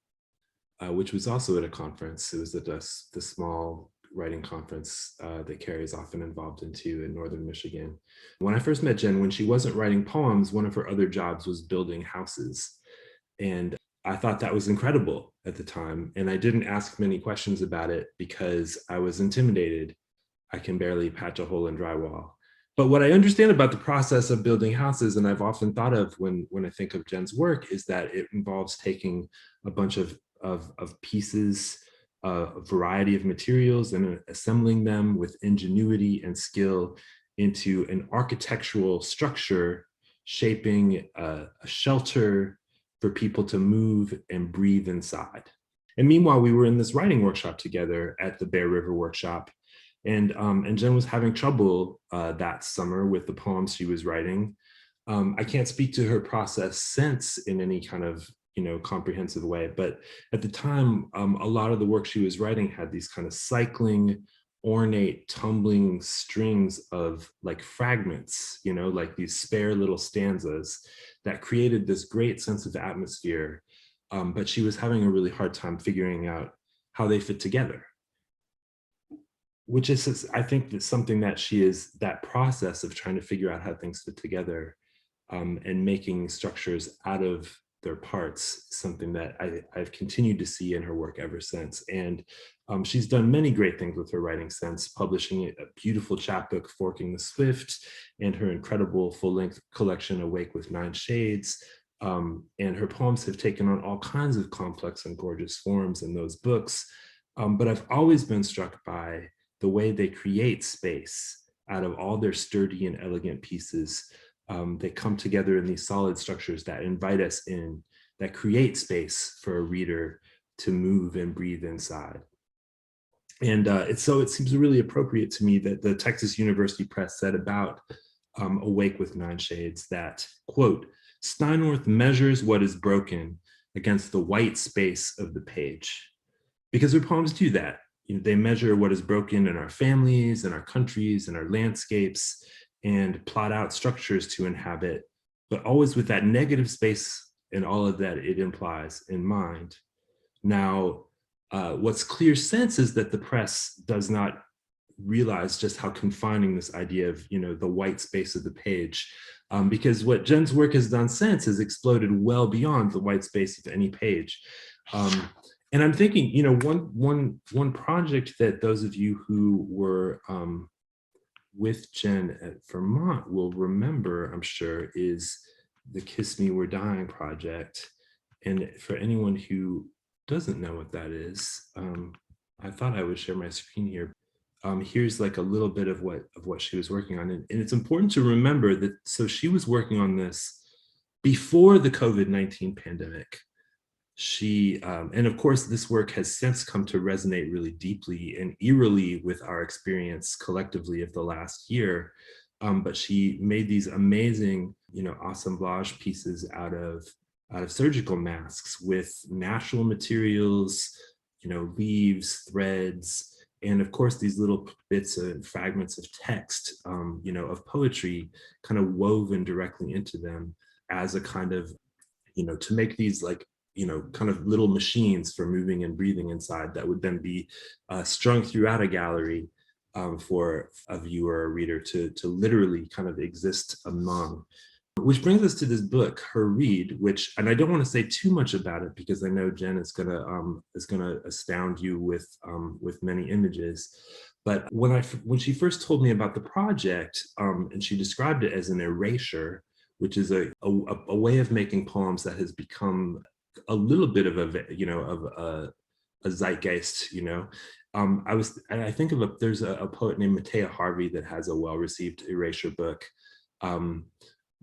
which was also at a conference, it was at the small writing conference that Carrie is often involved into in Northern Michigan. When I first met Jen, when she wasn't writing poems, one of her other jobs was building houses. And I thought that was incredible at the time. And I didn't ask many questions about it because I was intimidated. I can barely patch a hole in drywall. But what I understand about the process of building houses, and I've often thought of when I think of Jen's work, is that it involves taking a bunch of pieces, a variety of materials, and assembling them with ingenuity and skill into an architectural structure, shaping a shelter for people to move and breathe inside. And meanwhile, we were in this writing workshop together at the Bear River workshop. And Jen was having trouble that summer with the poems she was writing. I can't speak to her process since in any kind of comprehensive way, but at the time, a lot of the work she was writing had these kind of cycling, ornate, tumbling strings of like fragments, like these spare little stanzas that created this great sense of atmosphere. But she was having a really hard time figuring out how they fit together. Which is, I think, that's something that that process of trying to figure out how things fit together and making structures out of their parts, something that I've continued to see in her work ever since. And she's done many great things with her writing since, publishing a beautiful chapbook, Forking the Swift, and her incredible full-length collection, Awake with 9 Shades. And her poems have taken on all kinds of complex and gorgeous forms in those books. But I've always been struck by the way they create space out of all their sturdy and elegant pieces. They come together in these solid structures that invite us in, that create space for a reader to move and breathe inside. And it seems really appropriate to me that the Texas University Press said about Awake with 9 Shades that, quote, Steinorth measures what is broken against the white space of the page. Because her poems do that. They measure what is broken in our families, in our countries, in our landscapes, and plot out structures to inhabit, but always with that negative space and all of that it implies in mind. Now, what's clear sense is that the press does not realize just how confining this idea of, the white space of the page, because what Jen's work has done since has exploded well beyond the white space of any page. And I'm thinking, one project that those of you who were with Jen at Vermont will remember, I'm sure, is the Kiss Me We're Dying project. And for anyone who doesn't know what that is, I thought I would share my screen here. Here's like a little bit of what she was working on. And it's important to remember that, so she was working on this before the COVID-19 pandemic. She, and of course, this work has since come to resonate really deeply and eerily with our experience collectively of the last year. But she made these amazing, assemblage pieces out of surgical masks with natural materials, leaves, threads, and of course, these little bits and fragments of text, of poetry kind of woven directly into them as a kind of, to make these like, kind of little machines for moving and breathing inside that would then be strung throughout a gallery for a viewer or reader to literally kind of exist among. Which brings us to this book, Her Read, which, and I don't want to say too much about it because I know Jen is gonna astound you with many images. But when she first told me about the project, and she described it as an erasure, which is a way of making poems that has become a little bit of a zeitgeist, I think of there's a poet named Matea Harvey that has a well-received erasure book.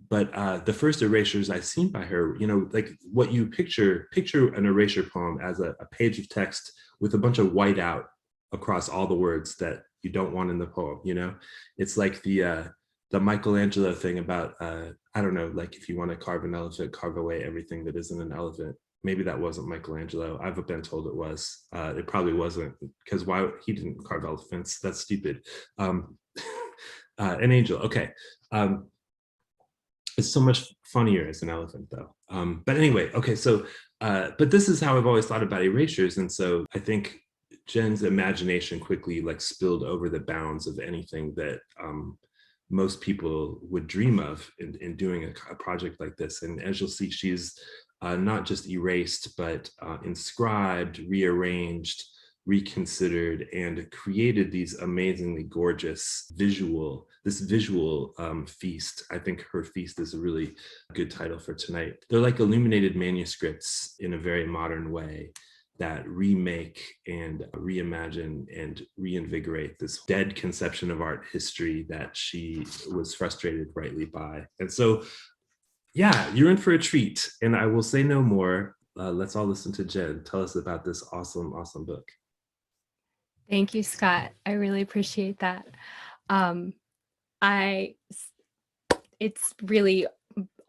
But the first erasures I've seen by her, like what you picture an erasure poem as a page of text with a bunch of whiteout across all the words that, you don't want in the poem, you know? It's like the Michelangelo thing about, I don't know, like if you want to carve an elephant, carve away everything that isn't an elephant. Maybe that wasn't Michelangelo. I've been told it was. It probably wasn't, because why, he didn't carve elephants. That's stupid. An angel, okay. It's so much funnier as an elephant though. But anyway, okay, so, but this is how I've always thought about erasures. And so I think Jen's imagination quickly like spilled over the bounds of anything that most people would dream of in doing a project like this. And as you'll see, she's not just erased, but inscribed, rearranged, reconsidered, and created these amazingly gorgeous visual feast. I think her feast is a really good title for tonight. They're like illuminated manuscripts in a very modern way that remake and reimagine and reinvigorate this dead conception of art history that she was frustrated rightly by. And so, yeah, you're in for a treat. And I will say no more. Let's all listen to Jen tell us about this awesome, awesome book. Thank you, Scott. I really appreciate that. It's really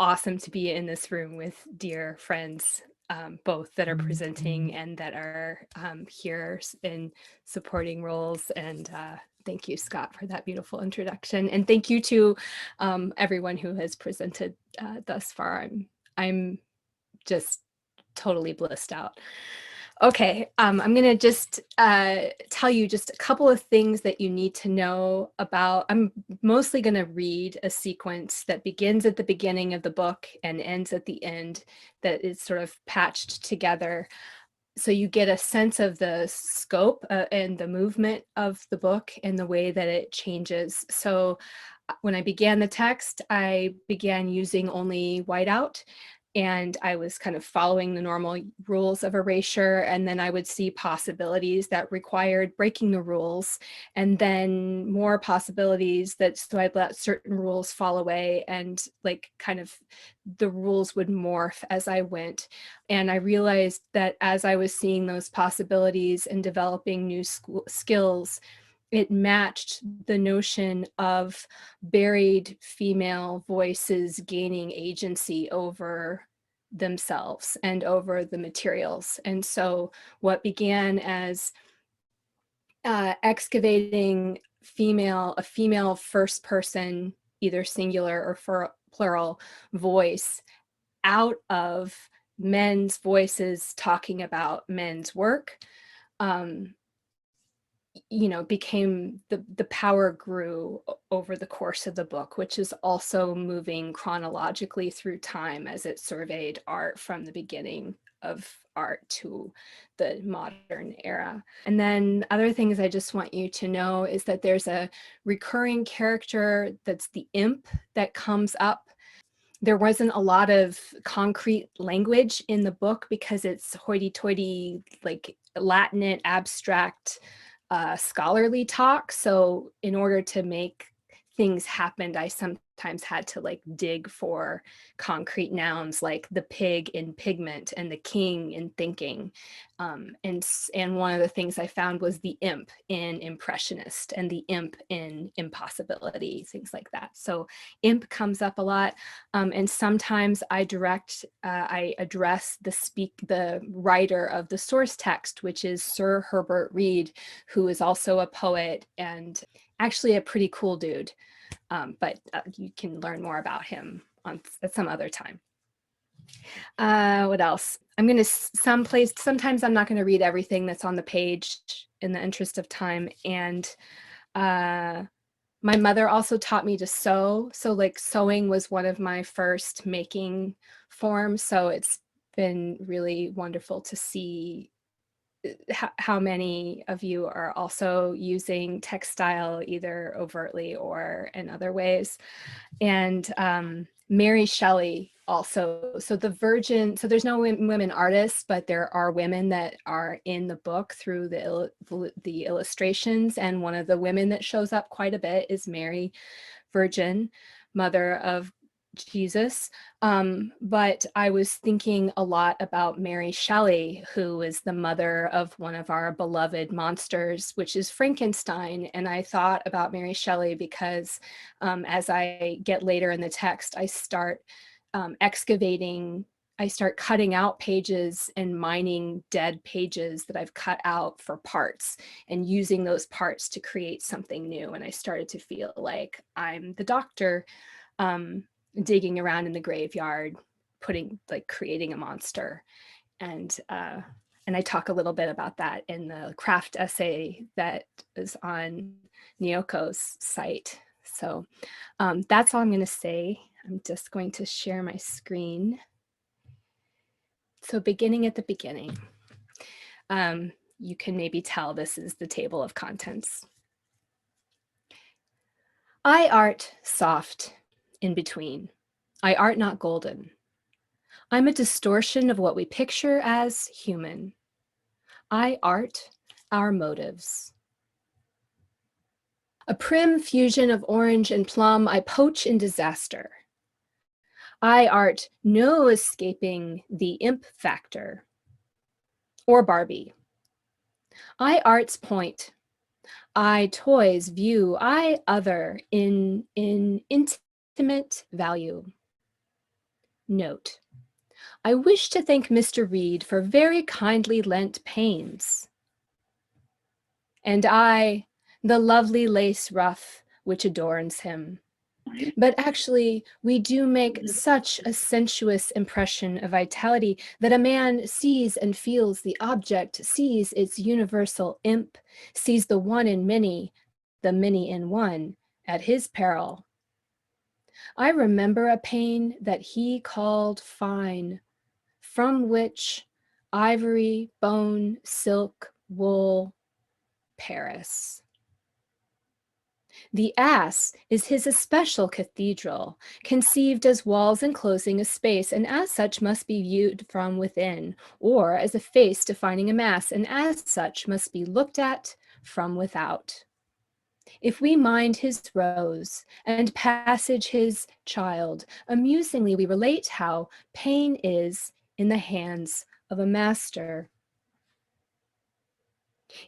awesome to be in this room with dear friends, both that are presenting and that are here in supporting roles. And thank you, Scott, for that beautiful introduction. And thank you to everyone who has presented thus far. I'm just totally blissed out. Okay, I'm going to just tell you just a couple of things that you need to know about. I'm mostly going to read a sequence that begins at the beginning of the book and ends at the end, that is sort of patched together. So you get a sense of the scope and the movement of the book and the way that it changes. So when I began the text, I began using only whiteout. And I was kind of following the normal rules of erasure. And then I would see possibilities that required breaking the rules, and then more possibilities that, so I'd let certain rules fall away, and like kind of the rules would morph as I went. And I realized that as I was seeing those possibilities and developing new skills, it matched the notion of buried female voices gaining agency over themselves and over the materials. And so what began as excavating a female first person, either singular or plural voice, out of men's voices talking about men's work, became the power grew over the course of the book, which is also moving chronologically through time as it surveyed art from the beginning of art to the modern era. And then other things I just want you to know is that there's a recurring character that's the imp that comes up. There wasn't a lot of concrete language in the book because it's hoity-toity, like Latinate, abstract, scholarly talk. So in order to make things happen, I sometimes had to like dig for concrete nouns like the pig in pigment and the king in thinking. And one of the things I found was the imp in impressionist and the imp in impossibility, things like that. So imp comes up a lot. And sometimes I address the writer of the source text, which is Sir Herbert Reed, who is also a poet and actually a pretty cool dude. But you can learn more about him at some other time. What else? I'm going to sometimes I'm not going to read everything that's on the page in the interest of time. And my mother also taught me to sew. So like sewing was one of my first making forms. So it's been really wonderful to see how many of you are also using textile either overtly or in other ways. And Mary Shelley also, so there's no women artists, but there are women that are in the book through the illustrations. And one of the women that shows up quite a bit is Mary Virgin, mother of Jesus, but I was thinking a lot about Mary Shelley, who is the mother of one of our beloved monsters, which is Frankenstein. And I thought about Mary Shelley because as I get later in the text, I start excavating, I start cutting out pages and mining dead pages that I've cut out for parts and using those parts to create something new. And I started to feel like I'm the doctor digging around in the graveyard, creating a monster. And I talk a little bit about that in the craft essay that is on Nyoko's site. So that's all I'm going to say. I'm just going to share my screen. So beginning at the beginning, you can maybe tell this is the table of contents. I art soft in between. I art not golden. I'm a distortion of what we picture as human. I art our motives. A prim fusion of orange and plum, I poach in disaster. I art no escaping the imp factor or Barbie. I art's point. I toys view. I other in intimate value. Note. I wish to thank Mr. Reed for very kindly lent pains. And I, the lovely lace ruff which adorns him. But actually, we do make such a sensuous impression of vitality that a man sees and feels the object, sees its universal imp, sees the one in many, the many in one, at his peril. I remember a pain that he called fine, from which ivory, bone, silk, wool, Paris. The ass is his especial cathedral, conceived as walls enclosing a space, and as such must be viewed from within, or as a face defining a mass, and as such must be looked at from without. If we mind his rose and passage his child, amusingly we relate how pain is in the hands of a master.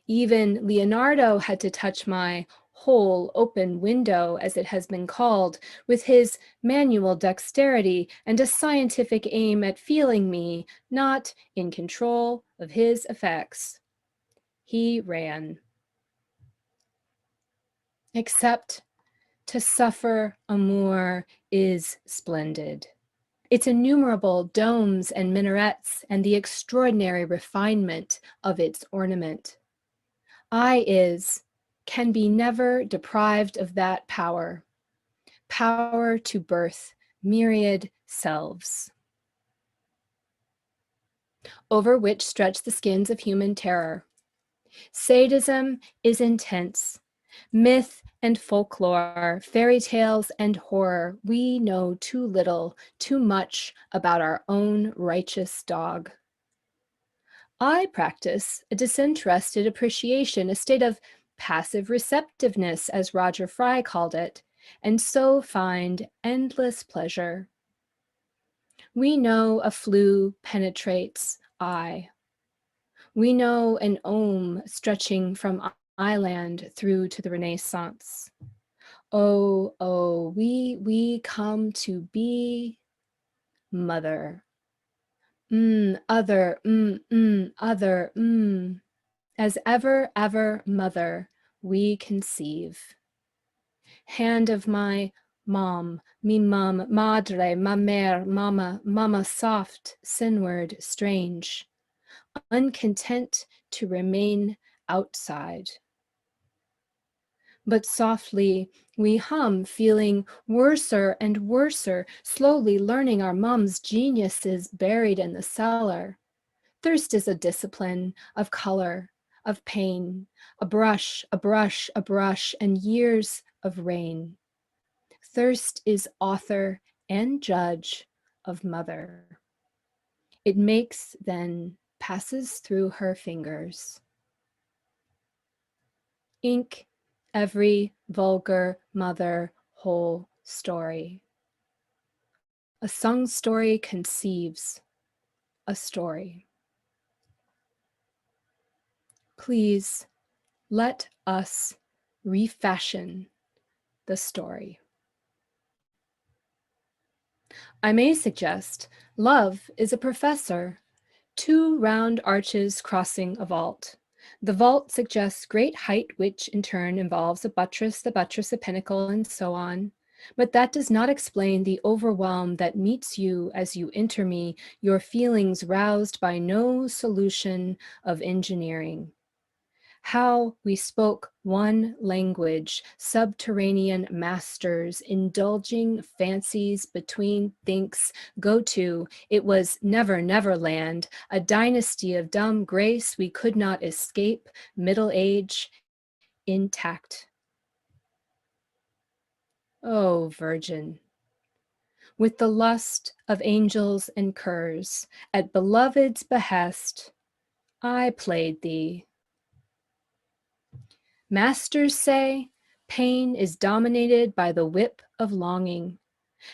Even Leonardo had to touch my whole open window, as it has been called, with his manual dexterity and a scientific aim at feeling me not in control of his effects. He ran. Except to suffer amour is splendid. Its innumerable domes and minarets and the extraordinary refinement of its ornament. Can be never deprived of that power, power to birth myriad selves, over which stretch the skins of human terror. Sadism is intense. Myth and folklore, fairy tales and horror, we know too little, too much about our own righteous dog. I practice a disinterested appreciation, a state of passive receptiveness, as Roger Fry called it, and so find endless pleasure. We know a flue penetrates eye. We know an ohm stretching from island through to the Renaissance. Oh, we come to be mother. Other, other, as ever, mother, we conceive. Hand of my mom, mi mum, madre, ma mère, mama soft, sinward, strange, uncontent to remain outside. But softly we hum, feeling worser and worser, slowly learning our mom's geniuses buried in the cellar. Thirst is a discipline of color, of pain, a brush, and years of rain. Thirst is author and judge of mother. It makes, then, passes through her fingers. Ink every vulgar mother whole story. A sung story conceives a story. Please let us refashion the story. I may suggest love is a professor, two round arches crossing a vault. The vault suggests great height, which in turn involves a buttress, the buttress, a pinnacle, and so on. But that does not explain the overwhelm that meets you as you enter me, your feelings roused by no solution of engineering. How we spoke one language, subterranean masters, indulging fancies between thinks, go to, it was never, never land, a dynasty of dumb grace we could not escape, middle age, intact. Oh, virgin, with the lust of angels and curs, at beloved's behest, I played thee. Masters say pain is dominated by the whip of longing.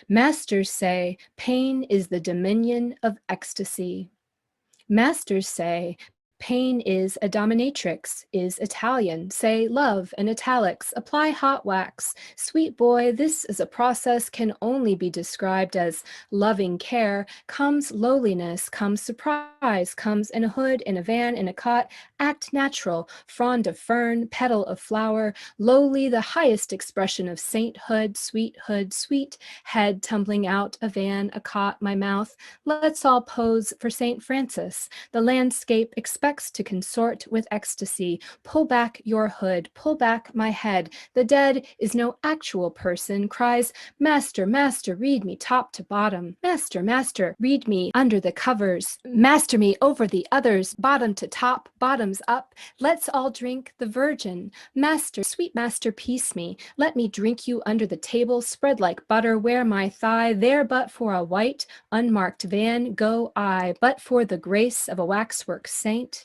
Masters say pain is the dominion of ecstasy. Masters say pain is a dominatrix, is Italian. Say love in italics, apply hot wax. Sweet boy, this is a process can only be described as loving care. Comes lowliness, comes surprise, comes in a hood, in a van, in a cot. Act natural, frond of fern, petal of flower. Lowly, the highest expression of sainthood, sweet head tumbling out, a van, a cot, my mouth. Let's all pose for St. Francis. The landscape expects to consort with ecstasy. Pull back your hood, pull back my head. The dead is no actual person, cries, Master, master, read me top to bottom. Master, master, read me under the covers. Master me over the others, bottom to top, bottoms up. Let's all drink the virgin. Master, sweet master, peace me. Let me drink you under the table, spread like butter, wear my thigh, there but for a white, unmarked van go I, but for the grace of a waxwork saint.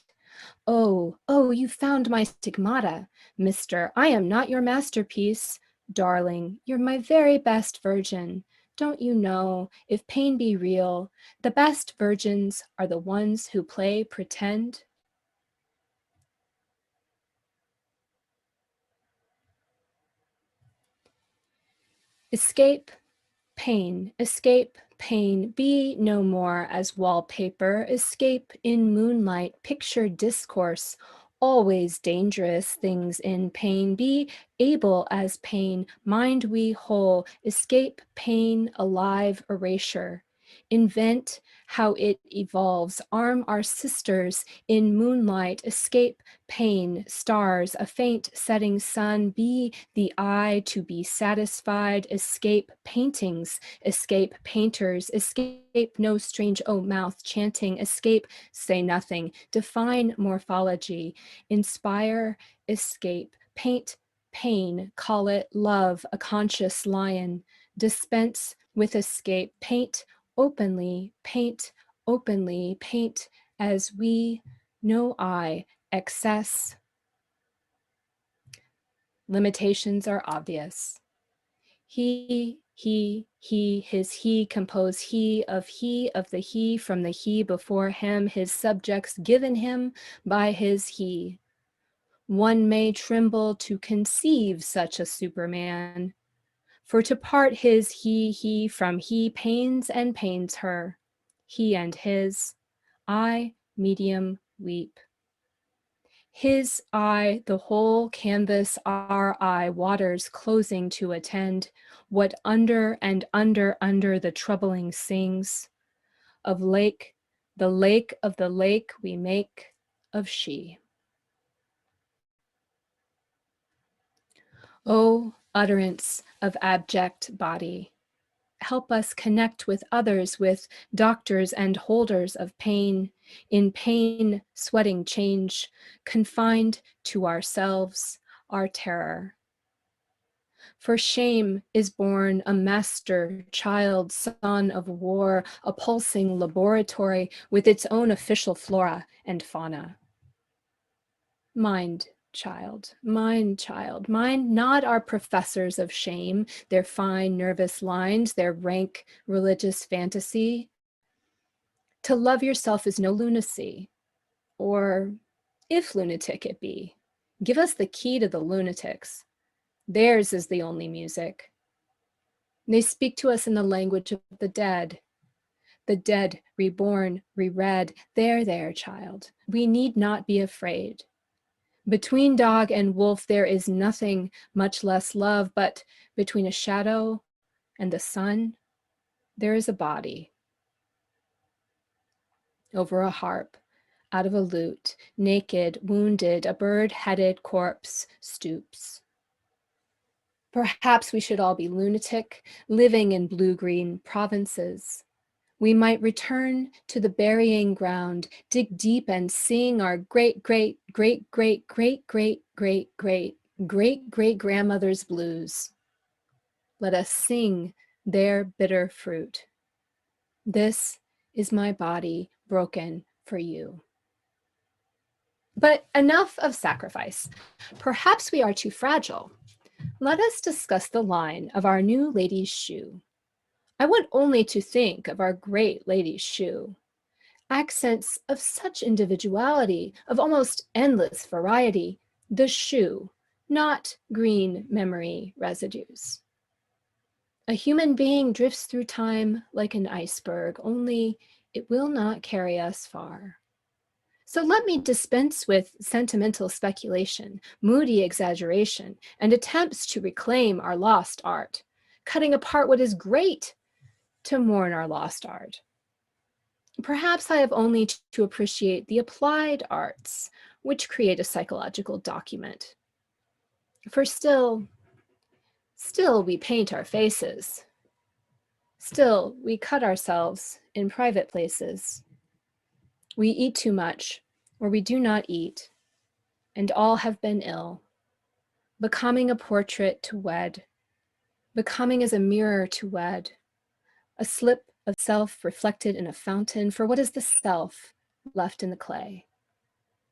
Oh, oh, you found my stigmata, mister. I am not your masterpiece. Darling, you're my very best virgin. Don't you know, if pain be real, the best virgins are the ones who play pretend? Escape pain, be no more as wallpaper, escape in moonlight, picture discourse, always dangerous things in pain, be able as pain, mind we whole, escape pain, alive erasure. Invent how it evolves, arm our sisters in moonlight, escape pain, stars, a faint setting sun, be the eye to be satisfied, escape paintings, escape painters, escape no strange mouth chanting, escape, say nothing, define morphology, inspire, escape, paint, pain, call it love, a conscious lion, dispense with escape, paint openly, paint as we, no I, excess. Limitations are obvious. He, his he, compose he of the he from the he before him, his subjects given him by his he. One may tremble to conceive such a Superman, for to part his he from he pains and pains her. He and his, I, medium, weep. His eye, the whole canvas, our eye, waters closing to attend, what under and under the troubling sings, of lake, the lake of the lake we make of she. O utterance of abject body, help us connect with others, with doctors and holders of pain, in pain, sweating change, confined to ourselves, our terror. For shame is born a master child, son of war, a pulsing laboratory with its own official flora and fauna. Mind child, mine, not our professors of shame, their fine nervous lines, their rank religious fantasy. To love yourself is no lunacy, or if lunatic it be, give us the key to the lunatics. Theirs is the only music. They speak to us in the language of the dead reborn, reread. There, child, we need not be afraid. Between dog and wolf there is nothing, much less love, but between a shadow and the sun, there is a body. Over a harp, out of a lute, naked, wounded, a bird-headed corpse stoops. Perhaps we should all be lunatic, living in blue-green provinces. We might return to the burying ground, dig deep and sing our great-great-great-great-great-great-great-great-grandmother's blues. Let us sing their bitter fruit. This is my body broken for you. But enough of sacrifice. Perhaps we are too fragile. Let us discuss the line of our new lady's shoe. I want only to think of our great lady's shoe. Accents of such individuality, of almost endless variety, the shoe, not green memory residues. A human being drifts through time like an iceberg, only it will not carry us far. So let me dispense with sentimental speculation, moody exaggeration, and attempts to reclaim our lost art, cutting apart what is great to mourn our lost art. Perhaps I have only to appreciate the applied arts, which create a psychological document. For still we paint our faces. Still, we cut ourselves in private places. We eat too much, or we do not eat, and all have been ill. Becoming a portrait to wed, becoming as a mirror to wed, a slip of self reflected in a fountain, for what is the self left in the clay?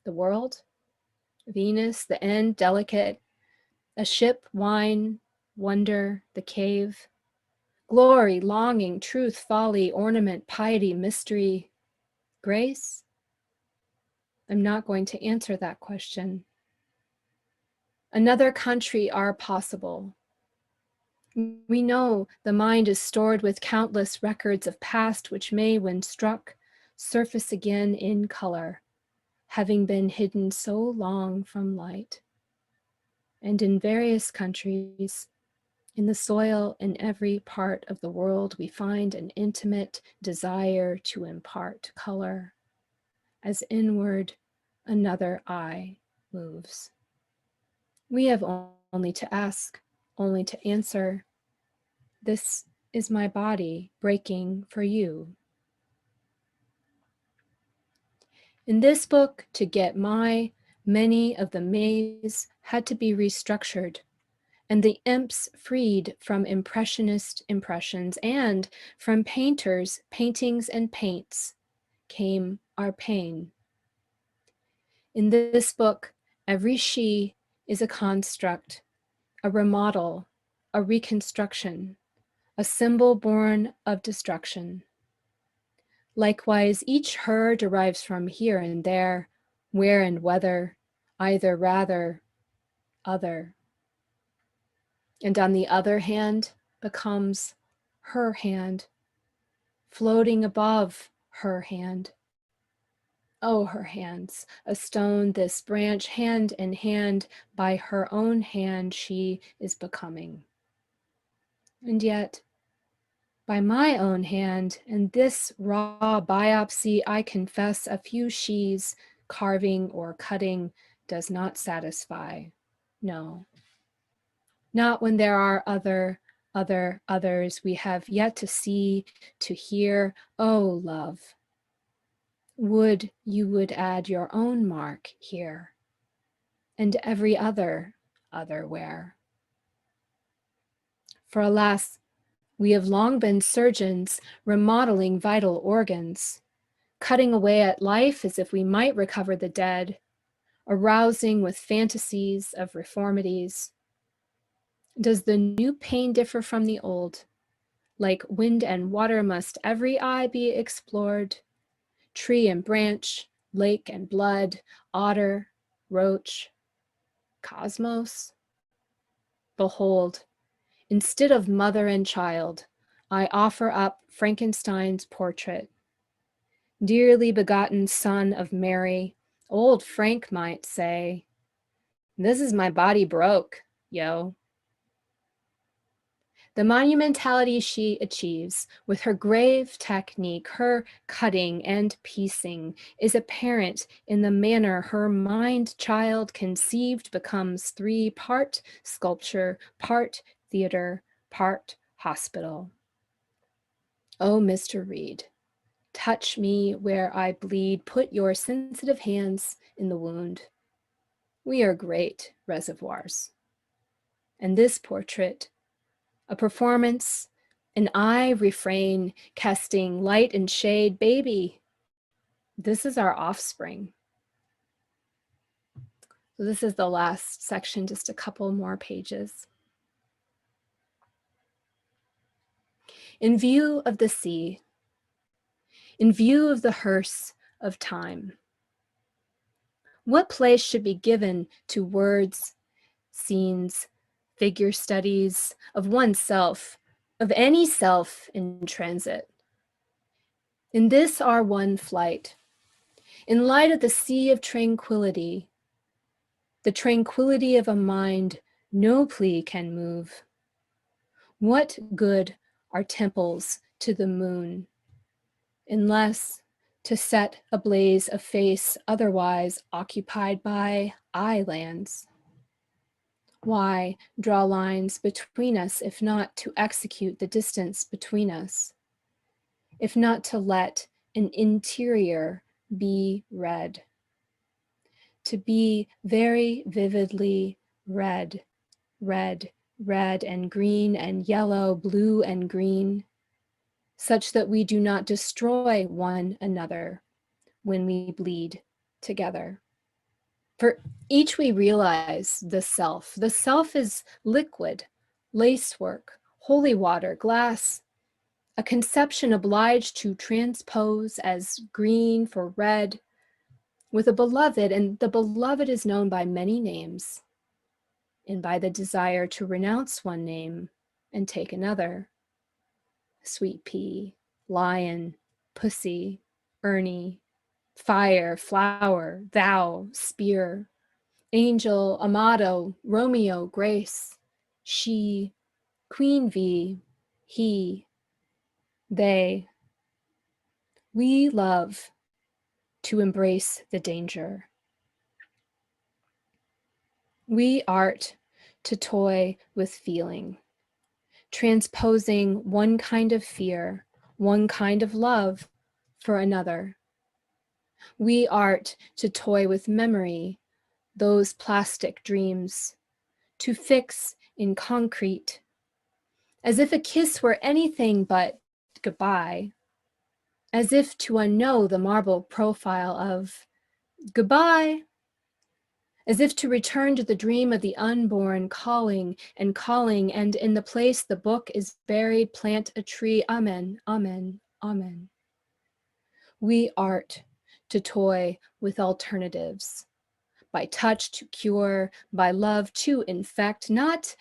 The world, Venus, the end, delicate, a ship, wine, wonder, the cave, glory, longing, truth, folly, ornament, piety, mystery, grace? I'm not going to answer that question. Another country are possible. We know the mind is stored with countless records of past which may, when struck, surface again in color, having been hidden so long from light. And in various countries, in the soil in every part of the world, we find an intimate desire to impart color, as inward another eye moves. We have only to ask, only to answer, this is my body breaking for you. In this book, to get many of the maze had to be restructured, and the imps freed from impressionist impressions, and from painters' paintings and paints came our pain. In this book, every she is a construct, a remodel, a reconstruction, a symbol born of destruction. Likewise, each her derives from here and there, where and whether, either, rather, other. And on the other hand becomes her hand, floating above her hand. Oh, her hands, a stone, this branch, hand in hand, by her own hand she is becoming. And yet, by my own hand, and this raw biopsy, I confess a few she's carving or cutting does not satisfy. No, not when there are others we have yet to see, to hear. Oh, love, would you would add your own mark here, and every otherwhere. For alas, we have long been surgeons remodeling vital organs, cutting away at life as if we might recover the dead, arousing with fantasies of reformities. Does the new pain differ from the old? Like wind and water must every eye be explored, tree and branch, lake and blood, otter, roach, cosmos? Behold, instead of mother and child, I offer up Frankenstein's portrait. Dearly begotten son of Mary, old Frank might say, this is my body broke, yo. The monumentality she achieves with her grave technique, her cutting and piecing, is apparent in the manner her mind-child conceived becomes 3-part sculpture, part theater, part hospital. Oh, Mr. Reed, touch me where I bleed, put your sensitive hands in the wound. We are great reservoirs. And this portrait, a performance, an eye refrain, casting light and shade. Baby, this is our offspring. So this is the last section, just a couple more pages. In view of the sea, in view of the hearse of time, what place should be given to words, scenes, figure studies of oneself, of any self in transit? In this our one flight, in light of the sea of tranquility, the tranquility of a mind no plea can move. What good are temples to the moon, unless to set ablaze a face otherwise occupied by islands? Why draw lines between us if not to execute the distance between us? If not to let an interior be read? To be very vividly red, red, red and green and yellow, blue and green, such that we do not destroy one another when we bleed together. For each we realize the self. The self is liquid, lacework, holy water, glass, a conception obliged to transpose as green for red with a beloved, and the beloved is known by many names and by the desire to renounce one name and take another. Sweet pea, lion, pussy, Ernie, fire, flower, thou, spear, angel, Amado, Romeo, Grace, she, Queen V, he, they. We love to embrace the danger. We art to toy with feeling, transposing one kind of fear, one kind of love for another. We art to toy with memory, those plastic dreams, to fix in concrete, as if a kiss were anything but goodbye, as if to unknow the marble profile of goodbye, as if to return to the dream of the unborn, calling, and in the place the book is buried, plant a tree. Amen, amen, amen. We art to toy with alternatives, by touch to cure, by love to infect, not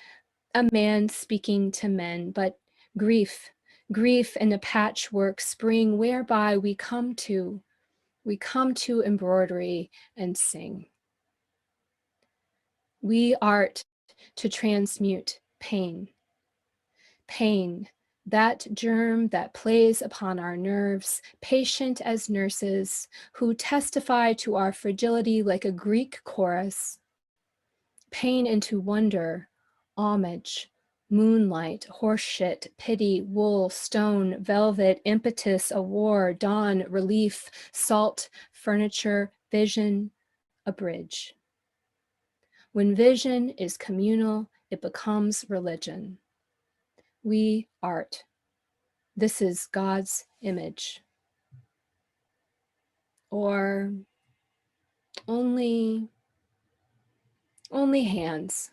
a man speaking to men, but grief, grief in a patchwork spring whereby we come to embroidery and sing. We art to transmute pain. Pain, that germ that plays upon our nerves, patient as nurses who testify to our fragility like a Greek chorus. Pain into wonder, homage, moonlight, horseshit, pity, wool, stone, velvet, impetus, a war, dawn, relief, salt, furniture, vision, a bridge. When vision is communal, it becomes religion. We art. This is God's image. Or only only hands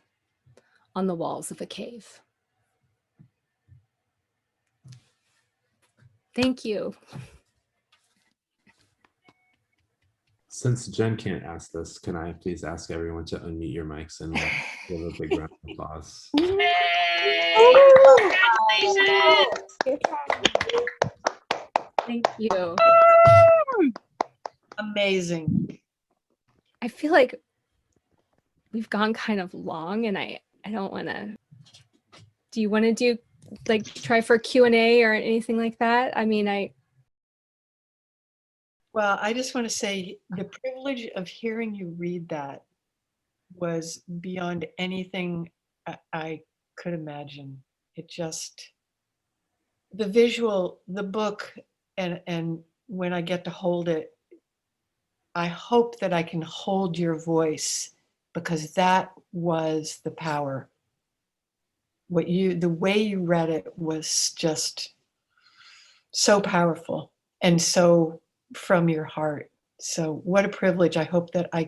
on the walls of a cave. Thank you. Since Jen can't ask this, can I please ask everyone to unmute your mics and give a big round of applause? Hey, congratulations. Thank you. Amazing. I feel like we've gone kind of long, and I don't want to. Do you want to do like try for Q&A or anything like that? I mean, Well, I just want to say the privilege of hearing you read that was beyond anything I could imagine. It just, the visual, the book, and when I get to hold it, I hope that I can hold your voice, because that was the power. The way you read it was just so powerful and so from your heart. So what a privilege. I hope that I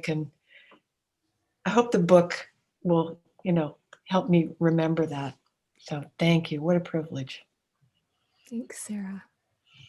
hope the book will, help me remember that. So thank you. What a privilege. thanks, Sarah.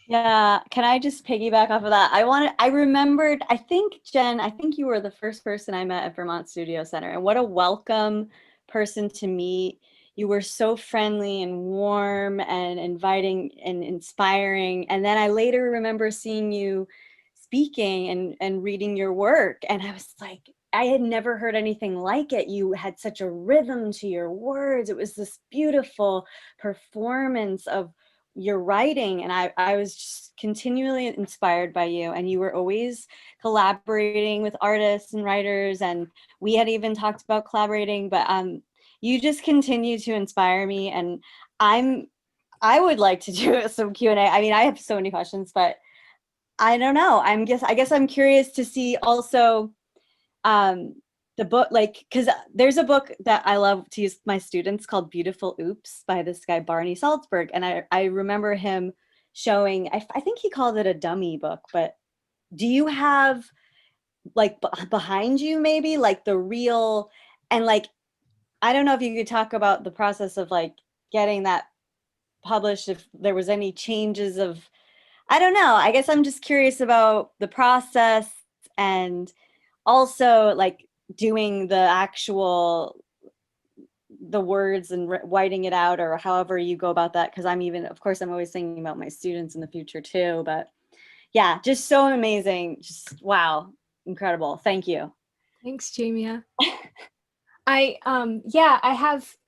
Yeah, can I just piggyback off of that? I remembered, I think, Jen, I think you were the first person I met at Vermont Studio Center, and what a welcome person to meet. You were so friendly and warm and inviting and inspiring. And then I later remember seeing you speaking and reading your work, and I was like, I had never heard anything like it. You had such a rhythm to your words. It was this beautiful performance of your writing, and I was just continually inspired by you, and you were always collaborating with artists and writers, and we had even talked about collaborating, but you just continue to inspire me, and I would like to do some Q&A. I mean, I have so many questions, but I don't know. I guess I'm curious to see also the book, like, because there's a book that I love to use with my students called Beautiful Oops by this guy, Barney Salzberg. And I remember him showing, I think he called it a dummy book, but do you have like behind you maybe like the real, and like, I don't know if you could talk about the process of like getting that published, if there was any changes of, I don't know. I guess I'm just curious about the process, and also like doing the actual, the words and writing it out, or however you go about that. Cause of course, I'm always thinking about my students in the future too, but yeah, just so amazing. Just, wow. Incredible. Thank you. Thanks, Jamia. I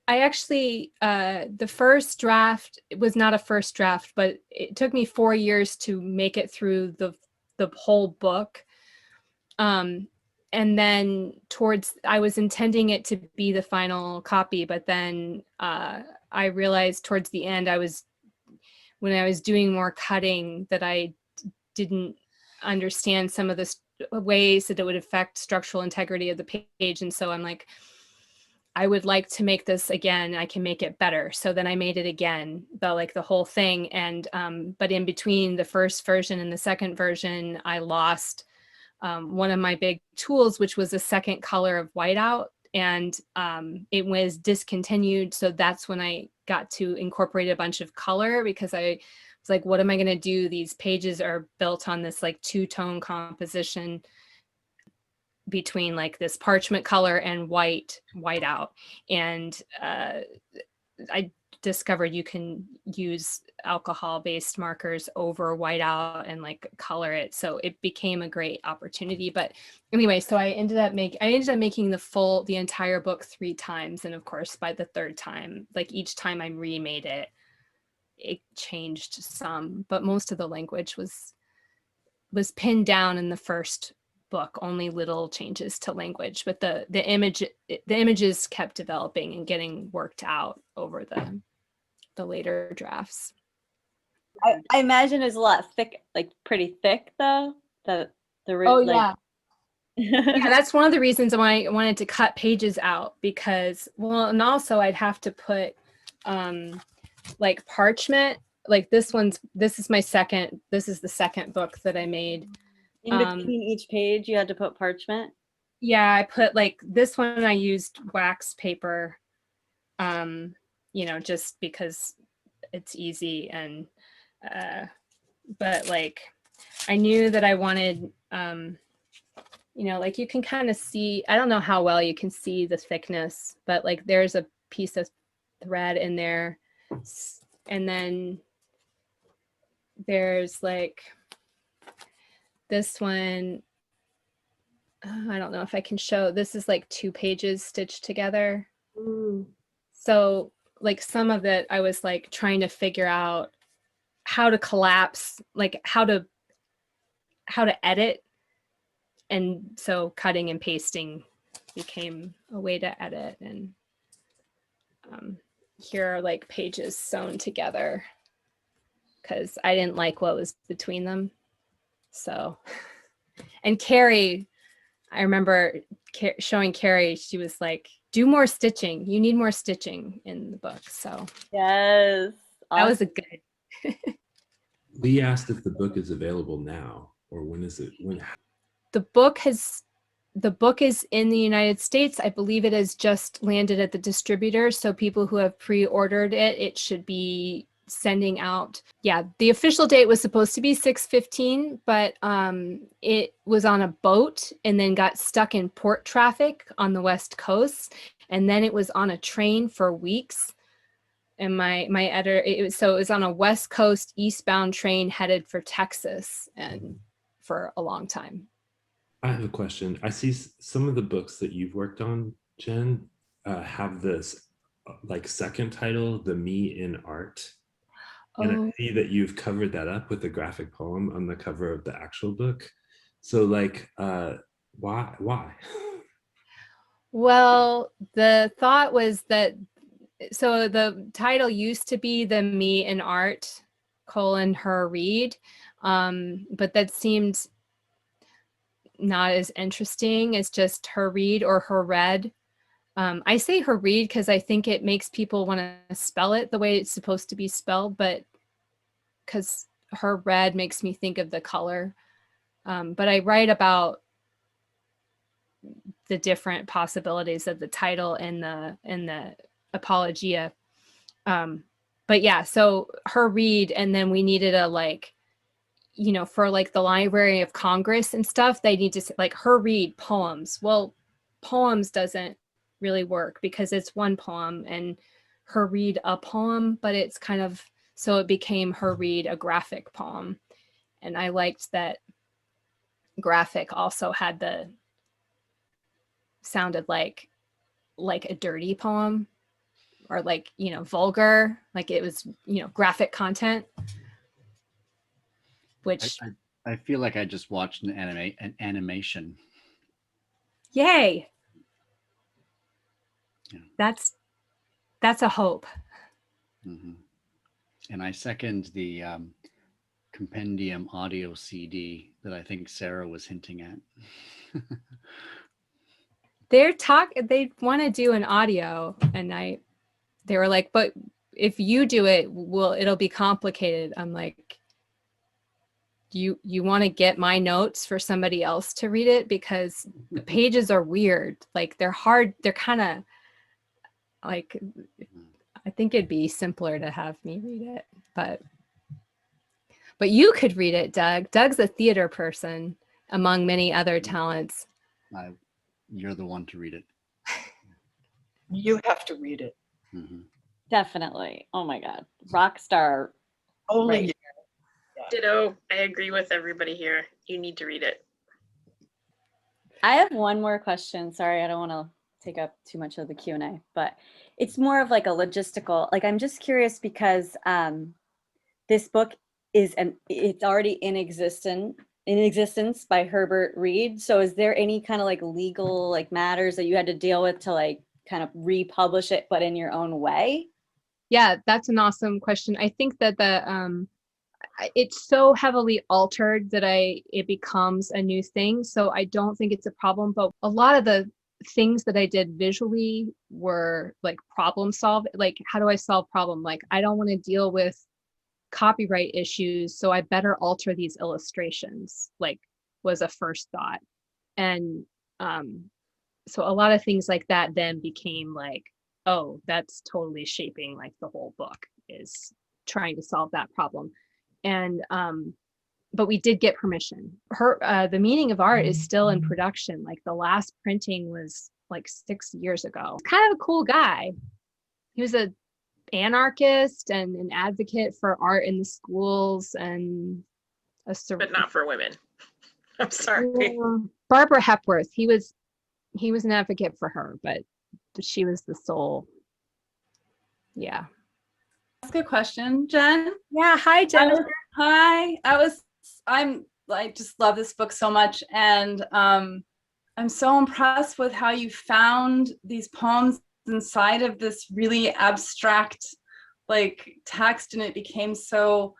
actually, the first draft, it was not a first draft, but it took me 4 years to make it through the whole book. And then I was intending it to be the final copy, but then I realized towards the end, when I was doing more cutting, that I didn't understand some of the ways that it would affect structural integrity of the page. And so I'm like, I would like to make this again. I can make it better. So then I made it again, the whole thing. And but in between the first version and the second version, I lost one of my big tools, which was a second color of whiteout, and it was discontinued. So that's when I got to incorporate a bunch of color, because I was like, what am I going to do? These pages are built on this like two-tone composition between like this parchment color and whiteout. And I discovered you can use alcohol-based markers over whiteout and like color it. So it became a great opportunity. But anyway, so I ended up making the entire book 3 times. And of course, by the third time, like each time I remade it, it changed some, but most of the language was pinned down in the first book, only little changes to language, but the images kept developing and getting worked out over the later drafts. I imagine it's a lot thick, like pretty thick though. Oh yeah. Yeah, that's one of the reasons why I wanted to cut pages out, because, well, and also I'd have to put like parchment, like this is the second book that I made. In between each page, you had to put parchment? Yeah, I put like this one, I used wax paper, you know, just because it's easy. And but like I knew that I wanted, you know, like you can kind of see, I don't know how well you can see the thickness, but like there's a piece of thread in there. And then there's like this one, I don't know if I can show, this is like 2 pages stitched together. So like some of it, I was like trying to figure out how to collapse, like how to edit. And so cutting and pasting became a way to edit. And here are like pages sewn together because I didn't like what was between them. So, and Carrie, I remember showing Carrie, she was like, do more stitching. You need more stitching in the book. So yes, that was a good. Leigh asked if the book is available now, or when is it? The book is in the United States. I believe it has just landed at the distributor. So people who have pre-ordered it, it should be sending out. Yeah, the official date was supposed to be 6/15, but it was on a boat and then got stuck in port traffic on the West Coast. And then it was on a train for weeks. And my editor, it was on a West Coast eastbound train headed for Texas and for a long time. I have a question. I see some of the books that you've worked on, Jen, have this like second title, The Me in Art. And I see that you've covered that up with a graphic poem on the cover of the actual book. So like, why? Well, the thought was that, so the title used to be The Me in Art, her read. But that seemed not as interesting as just her read or her read. I say her read because I think it makes people want to spell it the way it's supposed to be spelled, but because her read makes me think of the color. But I write about the different possibilities of the title and the apologia. But yeah, so her read, and then we needed a like, you know, for like the Library of Congress and stuff, they need to like her read poems. Well, poems doesn't really work because it's one poem, and her read a poem, but it's kind of, so it became her read a graphic poem. And I liked that graphic also had the, sounded like a dirty poem, or like, you know, vulgar, like it was, you know, graphic content. Which I feel like I just watched an animation. Yay. Yeah. That's a hope. Mm-hmm. And I second the compendium audio CD that I think Sarah was hinting at. They want to do an audio, and they were like, but if you do it, it'll be complicated. I'm like, you want to get my notes for somebody else to read it, because the pages are weird. Like they're hard. They're kind of like, I think it'd be simpler to have me read it, but you could read it, Doug. Doug's a theater person among many other talents. You're the one to read it. You have to read it. Mm-hmm. Definitely. Oh my God. Rock star. Only right. Ditto. I agree with everybody here. You need to read it. I have one more question. Sorry, I don't want to take up too much of the Q&A, but it's more of like a logistical, like I'm just curious because this book it's already in existence by Herbert Reed. So is there any kind of like legal like matters that you had to deal with to like kind of republish it, but in your own way? Yeah, that's an awesome question. I think that it's so heavily altered that it becomes a new thing. So I don't think it's a problem, but a lot of the things that I did visually were like problem solve. Like, how do I solve problem? Like, I don't want to deal with copyright issues, so I better alter these illustrations, like was a first thought. And So a lot of things like that then became like, oh, that's totally shaping like the whole book, is trying to solve that problem. And but we did get permission. The Meaning of Art is still in production. Like the last printing was like 6 years ago. Kind of a cool guy. He was an anarchist and an advocate for art in the schools, and but not for women. I'm sorry. Barbara Hepworth. He was an advocate for her, but she was the sole. Yeah. That's a good question, Jen. Yeah. Hi, Jennifer. I just love this book so much, and I'm so impressed with how you found these poems inside of this really abstract like text, and it became so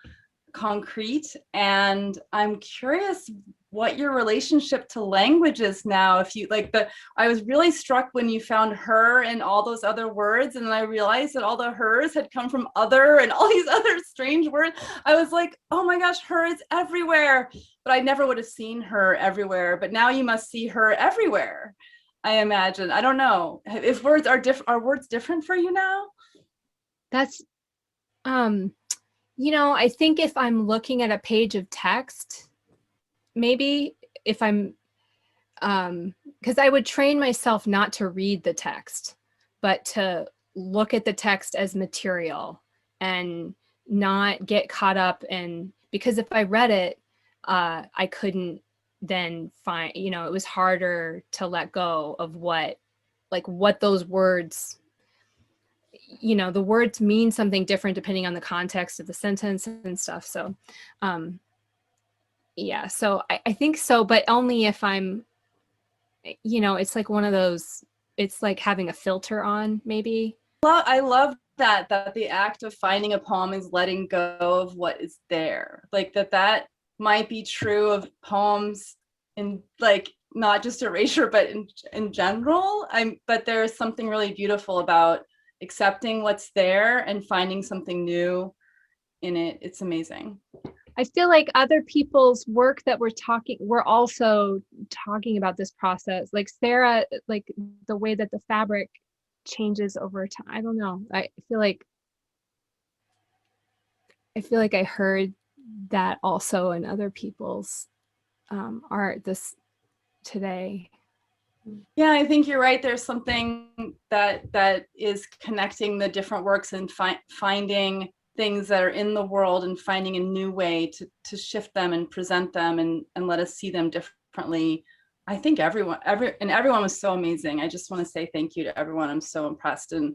concrete. And I'm curious what your relationship to language is now. If you like I was really struck when you found her and all those other words, and then I realized that all the hers had come from other and all these other strange words. I was like, oh my gosh, her is everywhere, but I never would have seen her everywhere. But now you must see her everywhere, I imagine. I don't know if words are different. Are words different for you now? That's I think if I'm looking at a page of text, maybe if I'm, because I would train myself not to read the text, but to look at the text as material and not get caught up in, because if I read it, I couldn't then find, it was harder to let go of what those words, the words mean something different depending on the context of the sentence and stuff. So, yeah, so I think so, but only if I'm, it's like one of those, it's like having a filter on, maybe. I love that the act of finding a poem is letting go of what is there. Like that might be true of poems in like not just Erasure, but in general. But there's something really beautiful about accepting what's there and finding something new in it. It's amazing. I feel like other people's work that we're also talking about this process. Like Sarah, like the way that the fabric changes over time. I don't know. I feel like I heard that also in other people's art today. Yeah, I think you're right. There's something that is connecting the different works and finding things that are in the world and finding a new way to shift them and present them and let us see them differently. I think everyone was so amazing. I just want to say thank you to everyone. I'm so impressed, and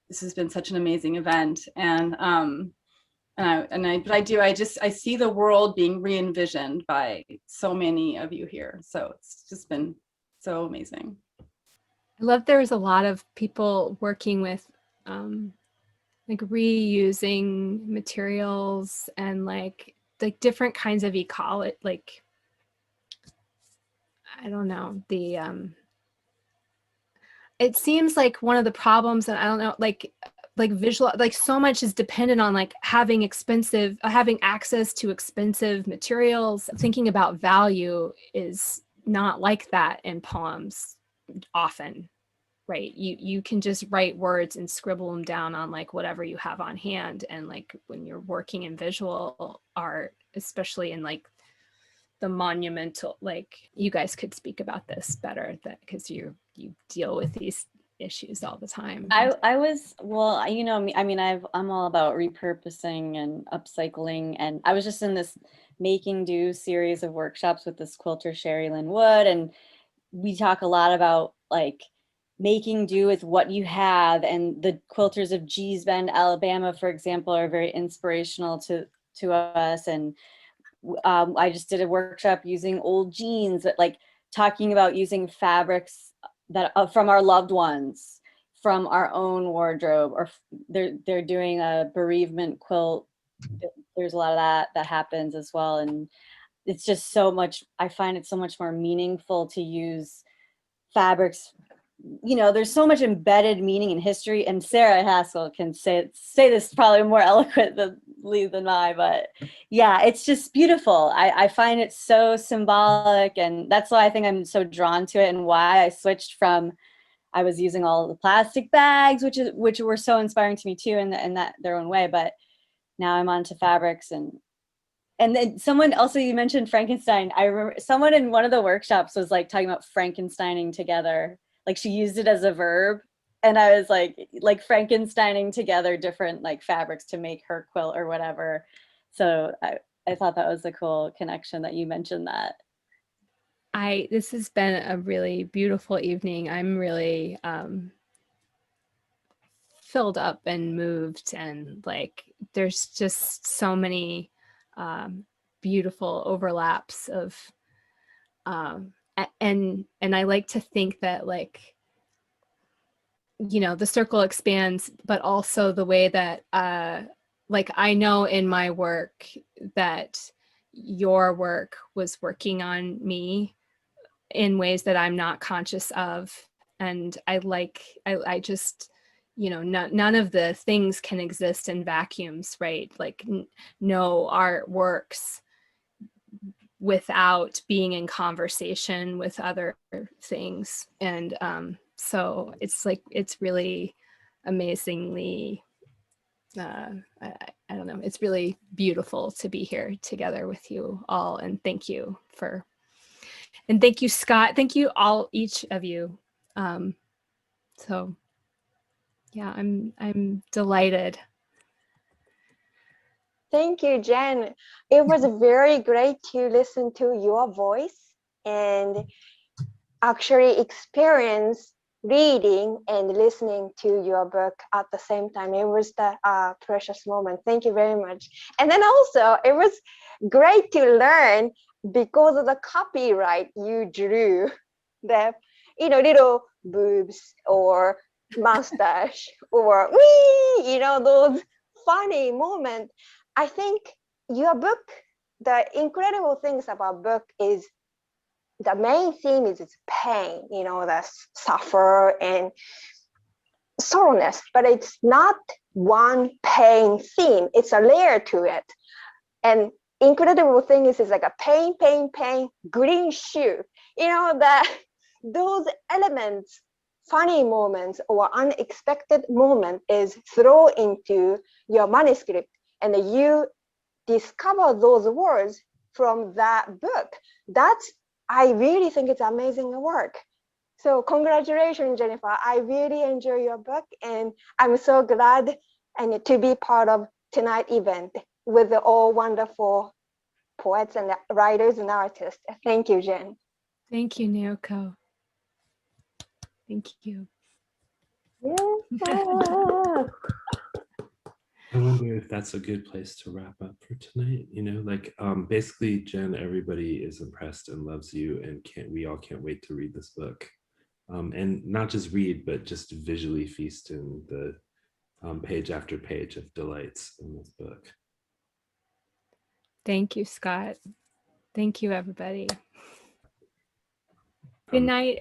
this has been such an amazing event. And I see the world being re-envisioned by so many of you here. So it's just been so amazing. I love there's a lot of people working with like reusing materials and like different kinds of ecology, like I don't know, it seems like one of the problems, and I don't know, like visual, like so much is dependent on like having access to expensive materials. Thinking about value is not like that in poems often, right? You can just write words and scribble them down on like whatever you have on hand. And like when you're working in visual art, especially in like the monumental, like you guys could speak about this better, that because you deal with these issues all the time. I was, well, I mean, I'm all about repurposing and upcycling, and I was just in this Making Do series of workshops with this quilter Sherry Lynn Wood, and we talk a lot about like making do with what you have, and the quilters of Gee's Bend, Alabama, for example, are very inspirational to us. And I just did a workshop using old jeans, but like talking about using fabrics that from our loved ones, from our own wardrobe, or they're doing a bereavement quilt. There's a lot of that happens as well. And it's just so much, I find it so much more meaningful to use fabrics you know, there's so much embedded meaning in history, and Sarah Haskell can say this probably more eloquently than I, but yeah, it's just beautiful. I find it so symbolic, and that's why I think I'm so drawn to it, and why I switched from, I was using all the plastic bags, which were so inspiring to me too, in that their own way, but now I'm onto fabrics. And then someone also, you mentioned Frankenstein. I remember someone in one of the workshops was like talking about Frankensteining together. Like she used it as a verb. And I was like Frankensteining together different like fabrics to make her quilt or whatever. So I thought that was a cool connection that you mentioned that. This has been a really beautiful evening. I'm really filled up and moved, and like there's just so many beautiful overlaps of and I like to think that, like, you know, the circle expands, but also the way that like I know in my work that your work was working on me in ways that I'm not conscious of. And I just, you know, none of the things can exist in vacuums, right? Like no art works without being in conversation with other things. And so it's like, it's really amazingly, I don't know, it's really beautiful to be here together with you all. And thank you Scott, thank you all, each of you. So yeah, I'm delighted. Thank you, Jen. It was very great to listen to your voice and actually experience reading and listening to your book at the same time. It was the precious moment. Thank you very much. And then also, it was great to learn, because of the copyright you drew, the little boobs or mustache or wee, those funny moments. I think your book, the incredible things about book is the main theme is pain, the suffer and sorrowness, but it's not one pain theme. It's a layer to it. And incredible thing is like a pain, green shoe. Those elements, funny moments or unexpected moment is thrown into your manuscript, and you discover those words from that book. I really think it's amazing work. So congratulations, Jennifer. I really enjoy your book, and I'm so glad to be part of tonight's event with all wonderful poets and writers and artists. Thank you, Jen. Thank you, Naoko. Thank you. I wonder if that's a good place to wrap up for tonight. Basically, Jen, everybody is impressed and loves you, and we all can't wait to read this book. And not just read, but just visually feast in the page after page of delights in this book. Thank you, Scott. Thank you, everybody. Good night.